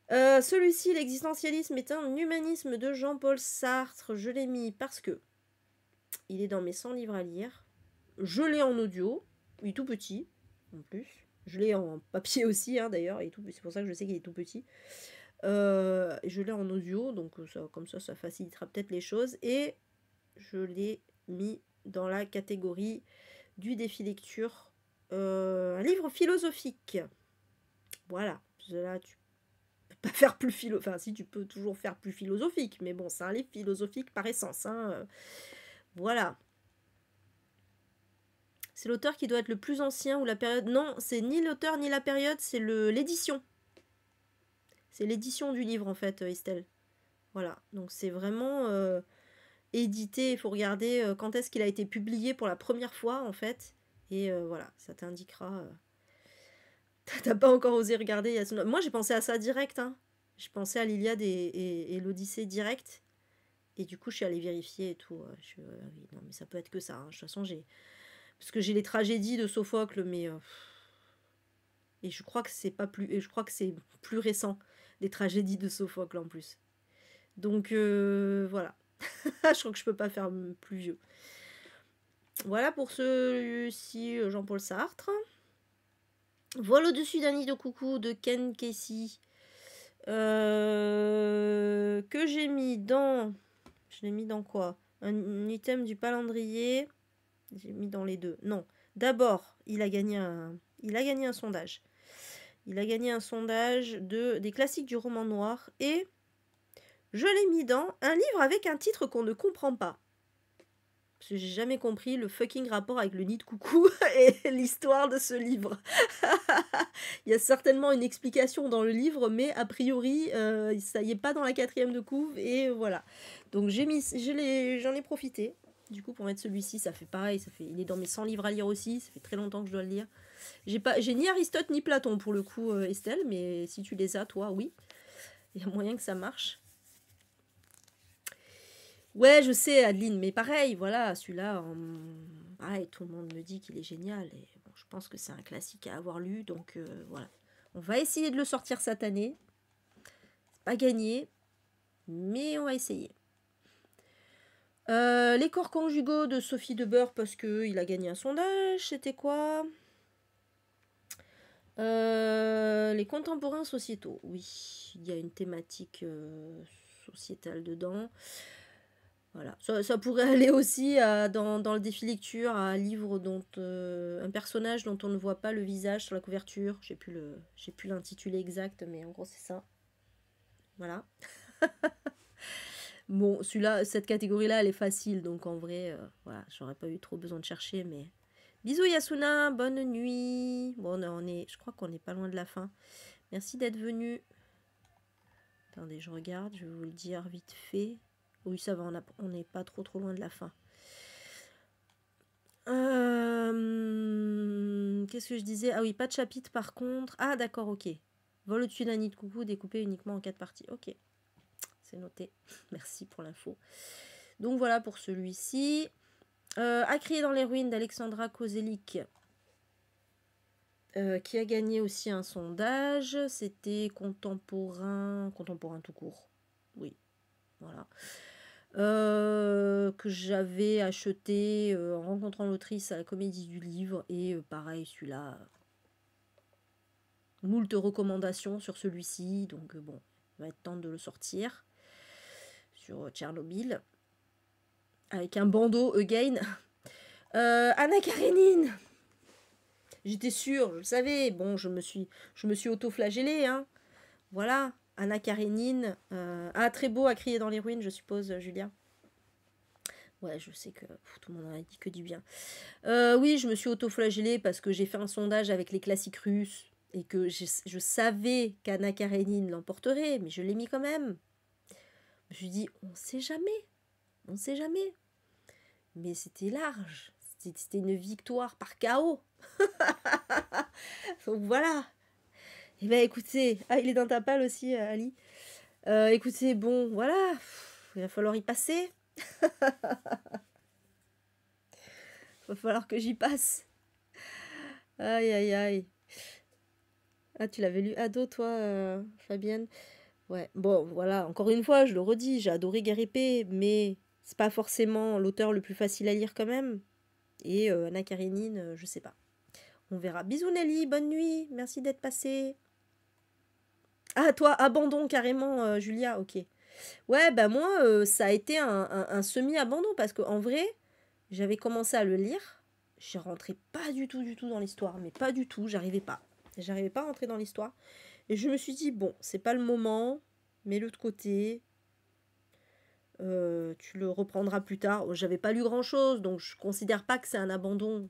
Celui-ci, l'existentialisme est un humanisme de Jean-Paul Sartre. Je l'ai mis parce que il est dans mes 100 livres à lire. Je l'ai en audio. Il est tout petit, en plus. Je l'ai en papier aussi, hein, d'ailleurs. C'est pour ça que je sais qu'il est tout petit. Je l'ai en audio, donc comme ça facilitera peut-être les choses. Et je l'ai mis dans la catégorie du défi lecture. Un livre philosophique. Voilà. Là, tu peux pas faire plus Enfin, si, tu peux toujours faire plus philosophique. Mais bon, c'est un livre philosophique par essence. Hein. Voilà. C'est l'auteur qui doit être le plus ancien ou la période... Non, c'est ni l'auteur ni la période, c'est l'édition. C'est l'édition du livre, en fait, Estelle. Voilà. Donc, c'est vraiment édité. Il faut regarder quand est-ce qu'il a été publié pour la première fois, en fait. Et voilà, ça t'indiquera... T'as pas encore osé regarder. Moi, j'ai pensé à ça direct. Hein. J'ai pensé à l'Iliade et l'Odyssée direct. Et du coup, je suis allée vérifier et tout. Oui, non, mais ça peut être que ça. Hein. De toute façon, parce que j'ai les tragédies de Sophocle, mais... Et je crois que c'est pas plus... Et je crois que c'est plus récent, les tragédies de Sophocle, en plus. Donc, voilà. Je crois que je peux pas faire plus vieux. Voilà pour celui-ci, Jean-Paul Sartre. Vol au-dessus d'un nid de coucou de Ken Kesey. Que j'ai mis dans... Je l'ai mis dans quoi? Un item du calendrier. J'ai mis dans les deux. Non. D'abord, il a gagné un sondage. Il a gagné un sondage des classiques du roman noir. Et je l'ai mis dans un livre avec un titre qu'on ne comprend pas. Parce que j'ai jamais compris le fucking rapport avec le nid de coucou et l'histoire de ce livre. Il y a certainement une explication dans le livre, mais a priori, ça y est pas dans la 4e de couve, et voilà. Donc j'en ai profité, du coup, pour mettre celui-ci. Ça fait pareil, il est dans mes 100 livres à lire aussi, ça fait très longtemps que je dois le lire. J'ai ni Aristote ni Platon, pour le coup, Estelle, mais si tu les as, toi, oui. Il y a moyen que ça marche. Ouais, je sais, Adeline, mais pareil, voilà, celui-là, pareil, tout le monde me dit qu'il est génial, et bon, je pense que c'est un classique à avoir lu, donc voilà. On va essayer de le sortir cette année. C'est pas gagné, mais on va essayer. Les corps conjugaux de Sophie Debeur, parce qu'il a gagné un sondage, c'était quoi? Les contemporains sociétaux, oui, il y a une thématique sociétale dedans. Voilà, ça pourrait aller aussi dans le défi lecture à un livre dont un personnage dont on ne voit pas le visage sur la couverture. J'ai plus l'intitulé exact, mais en gros c'est ça. Voilà. Bon, celui-là, cette catégorie-là, elle est facile, donc en vrai, voilà, j'aurais pas eu trop besoin de chercher, mais bisous Yasuna, bonne nuit. Bon, je crois qu'on n'est pas loin de la fin. Merci d'être venu. Attendez, je regarde, je vais vous le dire vite fait. Oui, ça va, on n'est pas trop loin de la fin. Qu'est-ce que je disais? Ah oui, pas de chapitre par contre. Ah d'accord, ok. Vol au-dessus d'un nid de coucou, découpé uniquement en 4 parties. Ok, c'est noté. Merci pour l'info. Donc voilà pour celui-ci. À crier dans les ruines d'Alexandra Kozelik, qui a gagné aussi un sondage. C'était contemporain tout court. Oui, voilà. Que j'avais acheté en rencontrant l'autrice à la Comédie du Livre. Et pareil, celui-là, moult recommandations sur celui-ci. Donc bon, il va être temps de le sortir. Sur Tchernobyl. Avec un bandeau, again. Anna Karenine. J'étais sûre, je le savais. Bon, je me suis auto-flagellée, hein. Voilà, Anna Karenine. Ah, très beau à crier dans les ruines, je suppose, Julia. Ouais, je sais que tout le monde en a dit que du bien. Oui, je me suis auto-flagellée parce que j'ai fait un sondage avec les classiques russes et que je savais qu'Anna Karenine l'emporterait, mais je l'ai mis quand même. Je me suis dit, on sait jamais. On sait jamais. Mais c'était large. C'était une victoire par chaos. Donc voilà. Eh bien écoutez, ah il est dans ta palle aussi Ali. Écoutez, bon voilà, il va falloir y passer. Il va falloir que j'y passe. Aïe aïe aïe. Ah tu l'avais lu ado toi Fabienne? Ouais, bon voilà, encore une fois je le redis, j'ai adoré Guerre épée, mais c'est pas forcément l'auteur le plus facile à lire quand même. Et Anna Karenine, je sais pas. On verra. Bisous Nelly, bonne nuit, merci d'être passée. Ah, toi, abandon carrément, Julia, ok. Ouais, bah moi, ça a été un semi-abandon parce qu'en vrai, j'avais commencé à le lire. Je rentrais pas du tout dans l'histoire, mais pas du tout, j'arrivais pas. J'arrivais pas à rentrer dans l'histoire. Et je me suis dit, bon, c'est pas le moment, mets-le de côté. Tu le reprendras plus tard. J'avais pas lu grand-chose, donc je considère pas que c'est un abandon.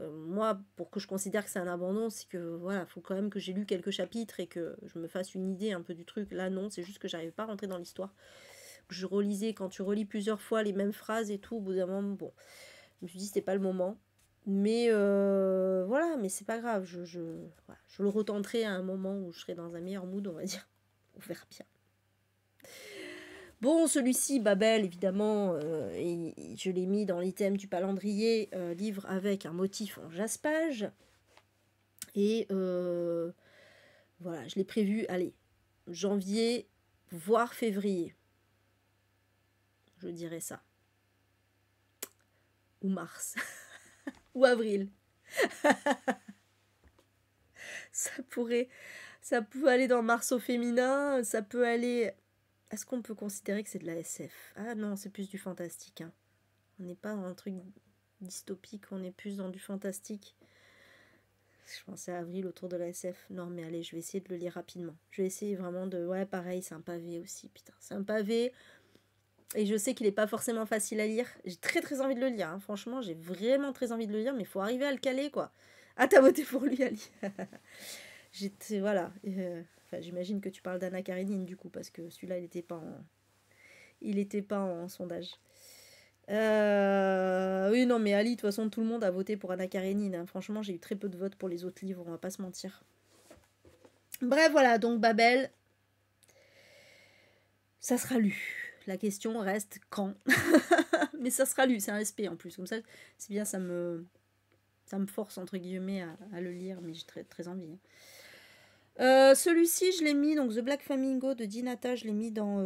Moi, pour que je considère que c'est un abandon, c'est que voilà, faut quand même que j'ai lu quelques chapitres et que je me fasse une idée un peu du truc. Là, non, c'est juste que j'arrive pas à rentrer dans l'histoire. Je relisais, quand tu relis plusieurs fois les mêmes phrases et tout, au bout d'un moment, bon, je me suis dit c'était pas le moment. Mais voilà, mais c'est pas grave. Voilà, je le retenterai à un moment où je serai dans un meilleur mood, on va dire. On verra bien. Bon, celui-ci, Babel, évidemment, je l'ai mis dans l'item du calendrier, livre avec un motif en jaspage. Et voilà, je l'ai prévu, allez, janvier, voire février. Je dirais ça. Ou mars. Ou avril. ça peut aller dans mars au féminin, ça peut aller... Est-ce qu'on peut considérer que c'est de la SF? Ah non, c'est plus du fantastique. Hein. On n'est pas dans un truc dystopique, on est plus dans du fantastique. Je pensais à avril autour de la SF. Non mais allez, je vais essayer de le lire rapidement. Je vais essayer vraiment de... Ouais, pareil, c'est un pavé aussi, putain. C'est un pavé. Et je sais qu'il n'est pas forcément facile à lire. J'ai très envie de le lire. Hein. Franchement, j'ai vraiment très envie de le lire, mais il faut arriver à le caler, quoi. Ah, t'as voté pour lui, Ali. Voilà. Enfin, j'imagine que tu parles d'Anna Karenine, du coup, parce que celui-là, il n'était pas en sondage. Oui, non, mais Ali, de toute façon, tout le monde a voté pour Anna Karenine. Hein. Franchement, j'ai eu très peu de votes pour les autres livres, on va pas se mentir. Bref, voilà, donc Babel, ça sera lu. La question reste quand. Mais ça sera lu, c'est un SP en plus. Comme ça, c'est bien, ça me force, entre guillemets, à le lire, mais j'ai très envie. Celui-ci, je l'ai mis, donc The Black Flamingo de Dinata, je l'ai mis dans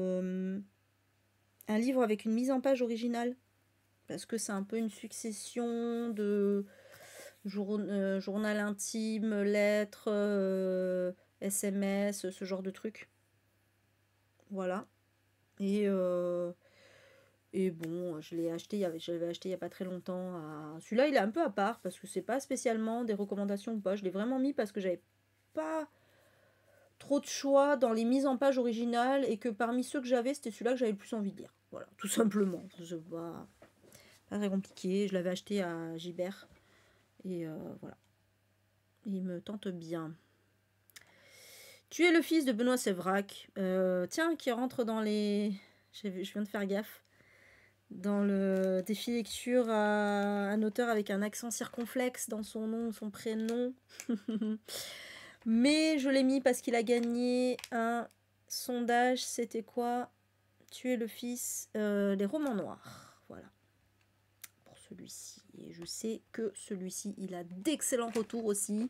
un livre avec une mise en page originale. Parce que c'est un peu une succession de journal intime, lettres, SMS, ce genre de trucs. Voilà. Et, bon, je l'avais acheté il y a pas très longtemps. Celui-là, il est un peu à part parce que c'est pas spécialement des recommandations ou pas. Je l'ai vraiment mis parce que j'avais pas trop de choix dans les mises en page originales et que parmi ceux que j'avais, c'était celui-là que j'avais le plus envie de lire. Voilà, tout simplement. C'est pas très compliqué. Je l'avais acheté à Gibert et voilà. Il me tente bien. Tu es le fils de Benoît Sévrac. Tiens, qui rentre dans les... Je viens de faire gaffe. Dans le défi lecture à un auteur avec un accent circonflexe dans son nom, son prénom. Mais je l'ai mis parce qu'il a gagné un sondage. C'était quoi? Tu es le fils, les romans noirs. Voilà. Pour celui-ci. Et je sais que celui-ci, il a d'excellents retours aussi.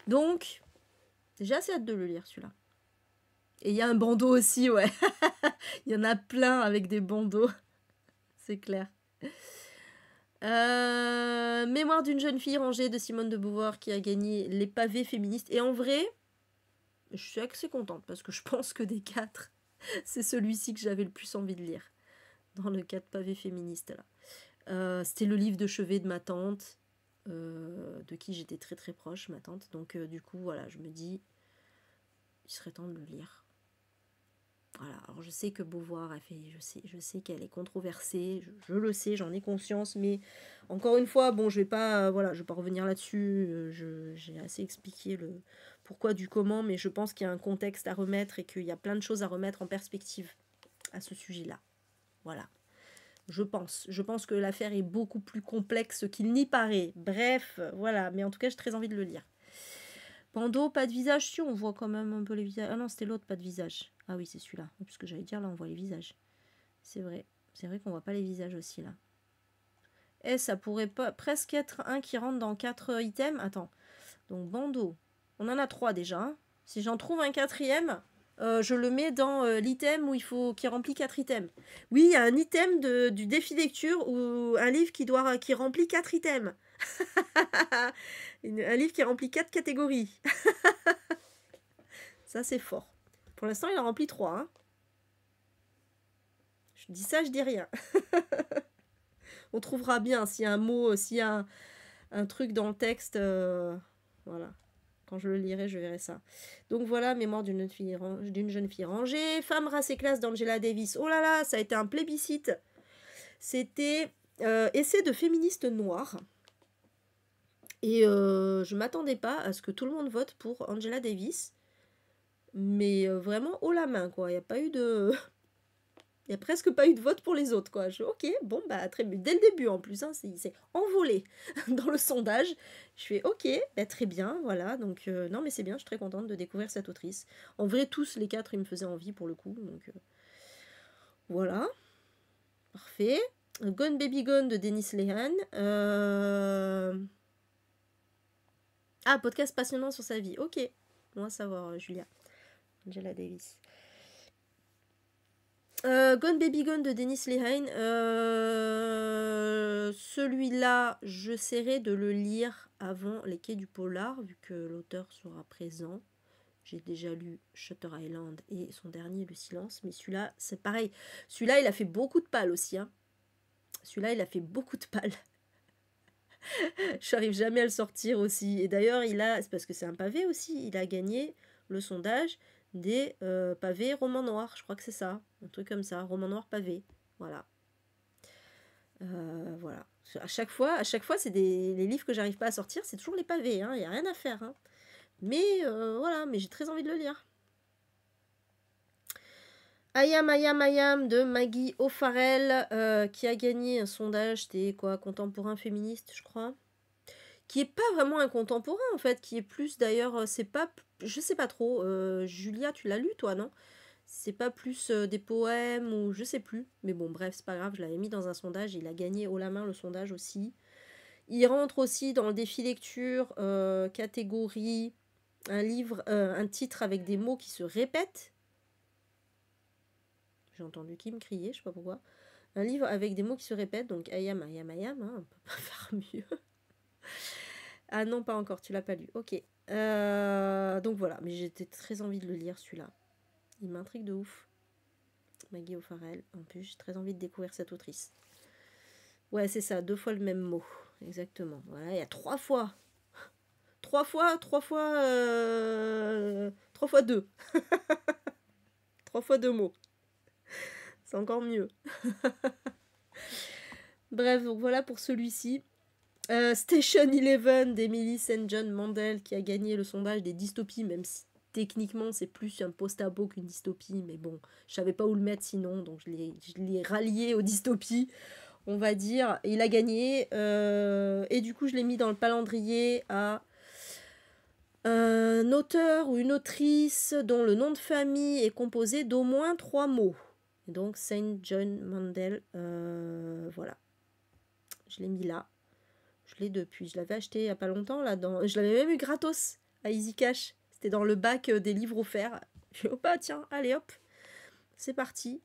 Donc, j'ai assez hâte de le lire, celui-là. Et il y a un bandeau aussi, ouais. Il y en a plein avec des bandeaux. C'est clair. Mémoire d'une jeune fille rangée de Simone de Beauvoir qui a gagné les pavés féministes. Et en vrai, je suis assez contente parce que je pense que des 4, c'est celui-ci que j'avais le plus envie de lire. Dans le 4 pavés féministes là. C'était le livre de chevet de ma tante, de qui j'étais très très proche, ma tante. Donc du coup, voilà, je me dis, il serait temps de le lire. Voilà, alors je sais que Beauvoir a fait, je sais qu'elle est controversée, je le sais, j'en ai conscience, mais encore une fois, bon, je vais pas revenir là-dessus, j'ai assez expliqué le pourquoi du comment, mais je pense qu'il y a un contexte à remettre et qu'il y a plein de choses à remettre en perspective à ce sujet-là. Voilà. Je pense que l'affaire est beaucoup plus complexe qu'il n'y paraît. Bref, voilà, mais en tout cas, j'ai très envie de le lire. Pando, pas de visage, si on voit quand même un peu les visages. Ah non, c'était l'autre, pas de visage. Ah oui, c'est celui-là. Parce que j'allais dire, là, on voit les visages. C'est vrai. C'est vrai qu'on voit pas les visages aussi, là. Eh, ça pourrait pas presque être un qui rentre dans 4 items. Attends. Donc, bandeau. On en a 3 déjà. Hein. Si j'en trouve un 4e, je le mets dans l'item où il faut qui remplit 4 items. Oui, il y a un item du défi lecture ou un livre qui remplit 4 items. Un livre qui remplit 4 catégories. Ça, c'est fort. Pour l'instant, il en remplit 3. Hein. Je dis ça, je dis rien. On trouvera bien s'il y a un mot, s'il y a un truc dans le texte. Voilà. Quand je le lirai, je verrai ça. Donc voilà, mémoire d'une jeune fille rangée. Femme, race et classe d'Angela Davis. Oh là là, ça a été un plébiscite. C'était essai de féministe noire. Et je m'attendais pas à ce que tout le monde vote pour Angela Davis. Mais vraiment haut la main, quoi. Il n'y a pas eu de... Il n'y a presque pas eu de vote pour les autres, quoi. Ok, bon, bah, très bien. Dès le début, en plus, hein, c'est envolé dans le sondage. Je fais, ok, bah, très bien, voilà. Donc, non, mais c'est bien, je suis très contente de découvrir cette autrice. En vrai, tous les 4, ils me faisaient envie, pour le coup. Donc, voilà. Parfait. Gone Baby Gone de Denis Lehan. Ah, podcast passionnant sur sa vie. Ok. Bon à savoir, Julia. Angela Davis. Gone Baby Gone de Denis Lehane. Celui-là, j'essaierai de le lire avant Les Quais du Polar, vu que l'auteur sera présent. J'ai déjà lu Shutter Island et son dernier, Le Silence. Mais celui-là, c'est pareil. Celui-là, il a fait beaucoup de pales aussi. Hein. Celui-là, il a fait beaucoup de pales. J'arrive jamais à le sortir aussi. Et d'ailleurs, c'est parce que c'est un pavé aussi. Il a gagné le sondage des pavés romans noirs. Je crois que c'est ça. Un truc comme ça. Roman noir pavé. Voilà. Voilà. À chaque fois c'est les livres que j'arrive pas à sortir. C'est toujours les pavés. Il n'y a rien à faire. Hein. Mais voilà. Mais j'ai très envie de le lire. Ayam Ayam Ayam de Maggie O'Farrell qui a gagné un sondage. C'était quoi? Contemporain féministe, je crois. Qui est pas vraiment un contemporain en fait, qui est plus d'ailleurs, c'est pas, je sais pas trop, Julia, tu l'as lu toi, non? C'est pas plus des poèmes ou je sais plus, mais bon bref, c'est pas grave, je l'avais mis dans un sondage, il a gagné haut la main le sondage aussi. Il rentre aussi dans le défi lecture, catégorie, un livre, un titre avec des mots qui se répètent. J'ai entendu qui me crier, je sais pas pourquoi. Un livre avec des mots qui se répètent, donc ayam, ayam, ayam, hein, on peut pas faire mieux. Ah non, pas encore, tu l'as pas lu. Ok. Donc voilà, mais j'étais très envie de le lire celui-là. Il m'intrigue de ouf. Maggie O'Farrell. En plus, j'ai très envie de découvrir cette autrice. Ouais, c'est ça, 2 fois le même mot. Exactement. Voilà, il y a 3 fois. 3 fois 2. 3 fois 2 mots. C'est encore mieux. Bref, donc voilà pour celui-ci. Station 11 d'Emily St. John Mandel qui a gagné le sondage des dystopies, même si techniquement c'est plus un post-apo qu'une dystopie, mais bon, je savais pas où le mettre sinon, donc je l'ai rallié aux dystopies, on va dire. Et il a gagné, et du coup je l'ai mis dans le calendrier à un auteur ou une autrice dont le nom de famille est composé d'au moins 3 mots. Et donc St. John Mandel, voilà. Je l'ai mis là. Je l'ai depuis. Je l'avais acheté il n'y a pas longtemps. Là, je l'avais même eu gratos à Easy Cash. C'était dans le bac des livres offerts. Je suis oh bah tiens, allez hop. C'est parti.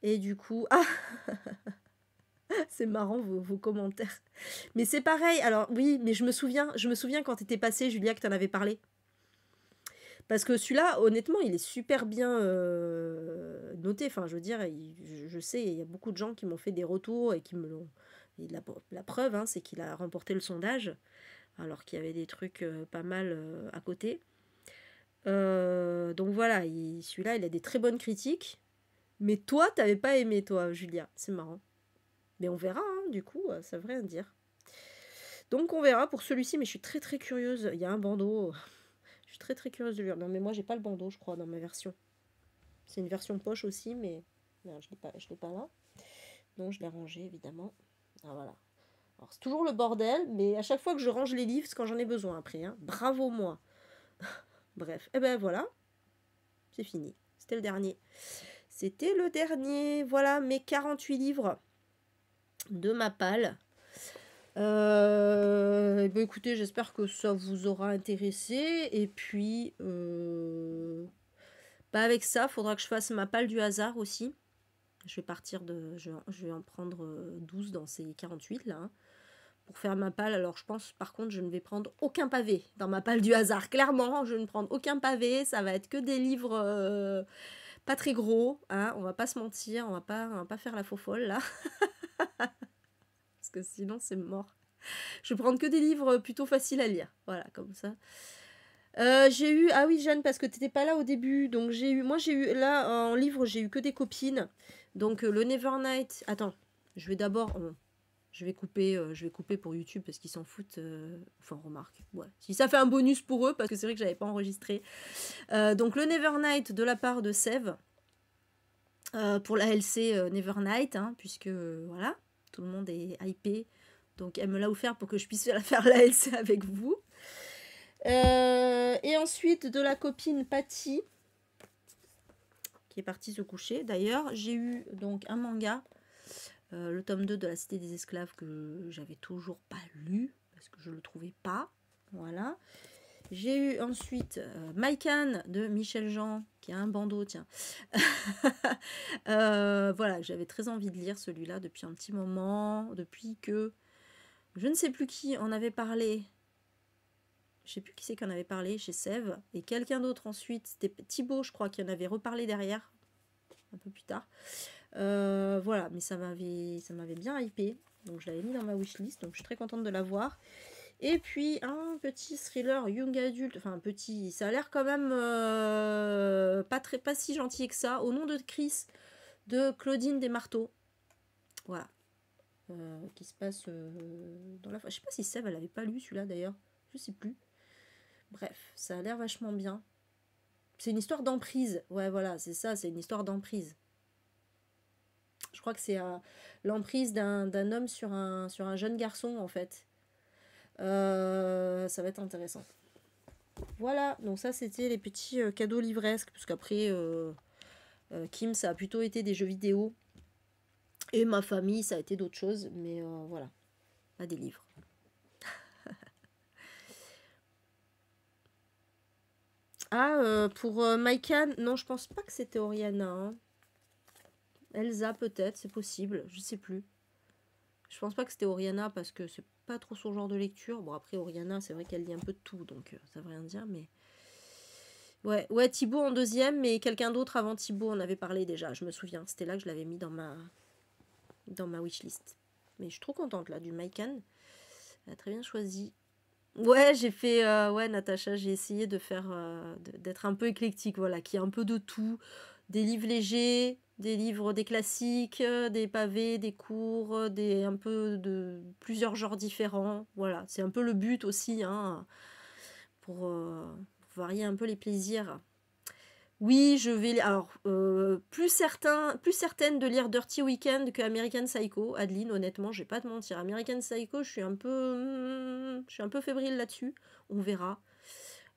Et du coup... Ah c'est marrant vos commentaires. Mais c'est pareil. Alors oui, mais je me souviens quand t'étais passée, Julia, que t'en avais parlé. Parce que celui-là, honnêtement, il est super bien noté. Enfin, je veux dire, je sais, il y a beaucoup de gens qui m'ont fait des retours et qui me l'ont... Et la preuve, hein, c'est qu'il a remporté le sondage, alors qu'il y avait des trucs pas mal à côté. Donc voilà, celui-là, il a des très bonnes critiques. Mais toi, t'avais pas aimé, toi, Julia. C'est marrant. Mais on verra, hein, du coup, ça veut rien dire. Donc on verra pour celui-ci, mais je suis très très curieuse. Il y a un bandeau. Je suis très très curieuse de lire. Non, mais moi, j'ai pas le bandeau, je crois, dans ma version. C'est une version poche aussi, mais... Non, je l'ai pas là. Donc je l'ai rangé, évidemment. Ah, voilà. Alors, c'est toujours le bordel, mais à chaque fois que je range les livres, c'est quand j'en ai besoin après. Hein. Bravo moi. Bref, et ben voilà. C'est fini. C'était le dernier. C'était le dernier. Voilà mes 48 livres de ma palle. Ben écoutez, j'espère que ça vous aura intéressé. Et puis, avec ça, il faudra que je fasse ma palle du hasard aussi. Je vais partir de... Je vais en prendre 12 dans ces 48 là. Hein, pour faire ma palle. Alors je pense par contre je ne vais prendre aucun pavé dans ma palle du hasard. Clairement, je ne prends aucun pavé. Ça va être que des livres pas très gros. Hein, on va pas se mentir. On va pas faire la faux folle là. Parce que sinon c'est mort. Je vais prendre que des livres plutôt faciles à lire. Voilà, comme ça. J'ai eu... Ah oui, Jeanne, parce que t'étais pas là au début. Donc j'ai eu... Moi, j'ai eu... Là, en livre, j'ai eu que des copines. Donc le Nevernight... Attends, je vais d'abord... je vais couper pour YouTube parce qu'ils s'en foutent. Enfin, remarque. Ouais. Si ça fait un bonus pour eux, parce que c'est vrai que j'avais pas enregistré. Donc le Nevernight de la part de Sève. Pour la LC Nevernight, hein, puisque voilà, tout le monde est hypé. Donc elle me l'a offert pour que je puisse faire la LC avec vous. Et ensuite de la copine Patty, qui est partie se coucher. D'ailleurs, j'ai eu donc un manga, le tome 2 de la Cité des Esclaves, que j'avais toujours pas lu, parce que je le trouvais pas. Voilà. J'ai eu ensuite Maïkan de Michel Jean, qui a un bandeau, tiens. Voilà, j'avais très envie de lire celui-là depuis un petit moment, depuis que je ne sais plus qui en avait parlé. Je sais plus qui c'est qui en avait parlé chez Sève. Et quelqu'un d'autre ensuite, c'était Thibaut, je crois, qui en avait reparlé derrière, un peu plus tard. Voilà, mais ça m'avait bien hypé. Donc je l'avais mis dans ma wishlist, donc je suis très contente de l'avoir. Et puis un petit thriller young adult, enfin petit, ça a l'air quand même pas si gentil que ça. Au nom de Chris, de Claudine Desmarteaux. Voilà. Qui se passe dans la... Je sais pas si Sève, elle avait pas lu celui-là d'ailleurs. Je sais plus. Bref, ça a l'air vachement bien. C'est une histoire d'emprise. Ouais, voilà, c'est ça, c'est une histoire d'emprise. Je crois que c'est l'emprise d'un homme sur un jeune garçon, en fait. Ça va être intéressant. Voilà, donc ça, c'était les petits cadeaux livresques, parce qu'après, Kim, ça a plutôt été des jeux vidéo. Et ma famille, ça a été d'autres choses, mais voilà, pas des livres. Pour Maïkan, non, je pense pas que c'était Oriana. Hein. Elsa, peut-être, c'est possible, je sais plus. Je pense pas que c'était Oriana parce que pas trop son genre de lecture. Bon, après, Oriana, c'est vrai qu'elle lit un peu de tout, donc ça veut rien dire, mais... Ouais, Thibaut en deuxième, mais quelqu'un d'autre avant Thibaut, on avait parlé déjà, je me souviens. C'était là que je l'avais mis dans ma wishlist. Mais je suis trop contente, là, du Maïkan. Elle a très bien choisi. Ouais, j'ai fait... ouais, Natacha, j'ai essayé de faire... d'être un peu éclectique, voilà, qui a un peu de tout. Des livres légers, des livres, des classiques, des pavés, des courts, un peu de plusieurs genres différents. Voilà, c'est un peu le but aussi, hein, pour varier un peu les plaisirs. Oui, je vais... Alors, plus certaine de lire Dirty Weekend que American Psycho, Adeline, honnêtement, je vais pas te mentir. American Psycho, je suis un peu fébrile là-dessus. On verra.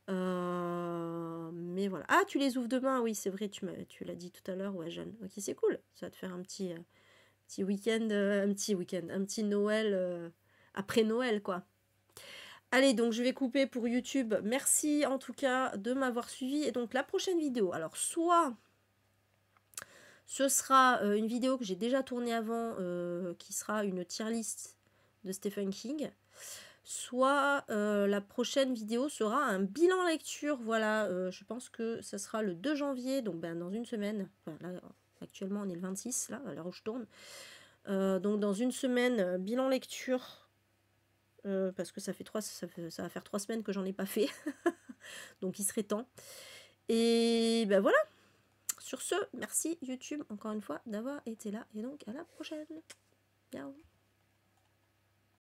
Mais voilà. Ah, tu les ouvres demain, oui, c'est vrai, tu l'as dit tout à l'heure, ouais, Jeanne. Ok, c'est cool. Ça va te faire un petit week-end, un petit Noël, après Noël, quoi. Allez, donc je vais couper pour YouTube. Merci en tout cas de m'avoir suivi. Et donc la prochaine vidéo, alors soit ce sera une vidéo que j'ai déjà tournée avant, qui sera une tier list de Stephen King, soit la prochaine vidéo sera un bilan lecture. Voilà, je pense que ça sera le 2 janvier, donc dans une semaine. Enfin, là, actuellement on est le 26, là, à l'heure où je tourne. Donc dans une semaine, bilan lecture. Parce que ça va faire 3 semaines que j'en ai pas fait. Donc il serait temps. Et ben voilà. Sur ce, merci YouTube encore une fois d'avoir été là. Et donc à la prochaine. Ciao.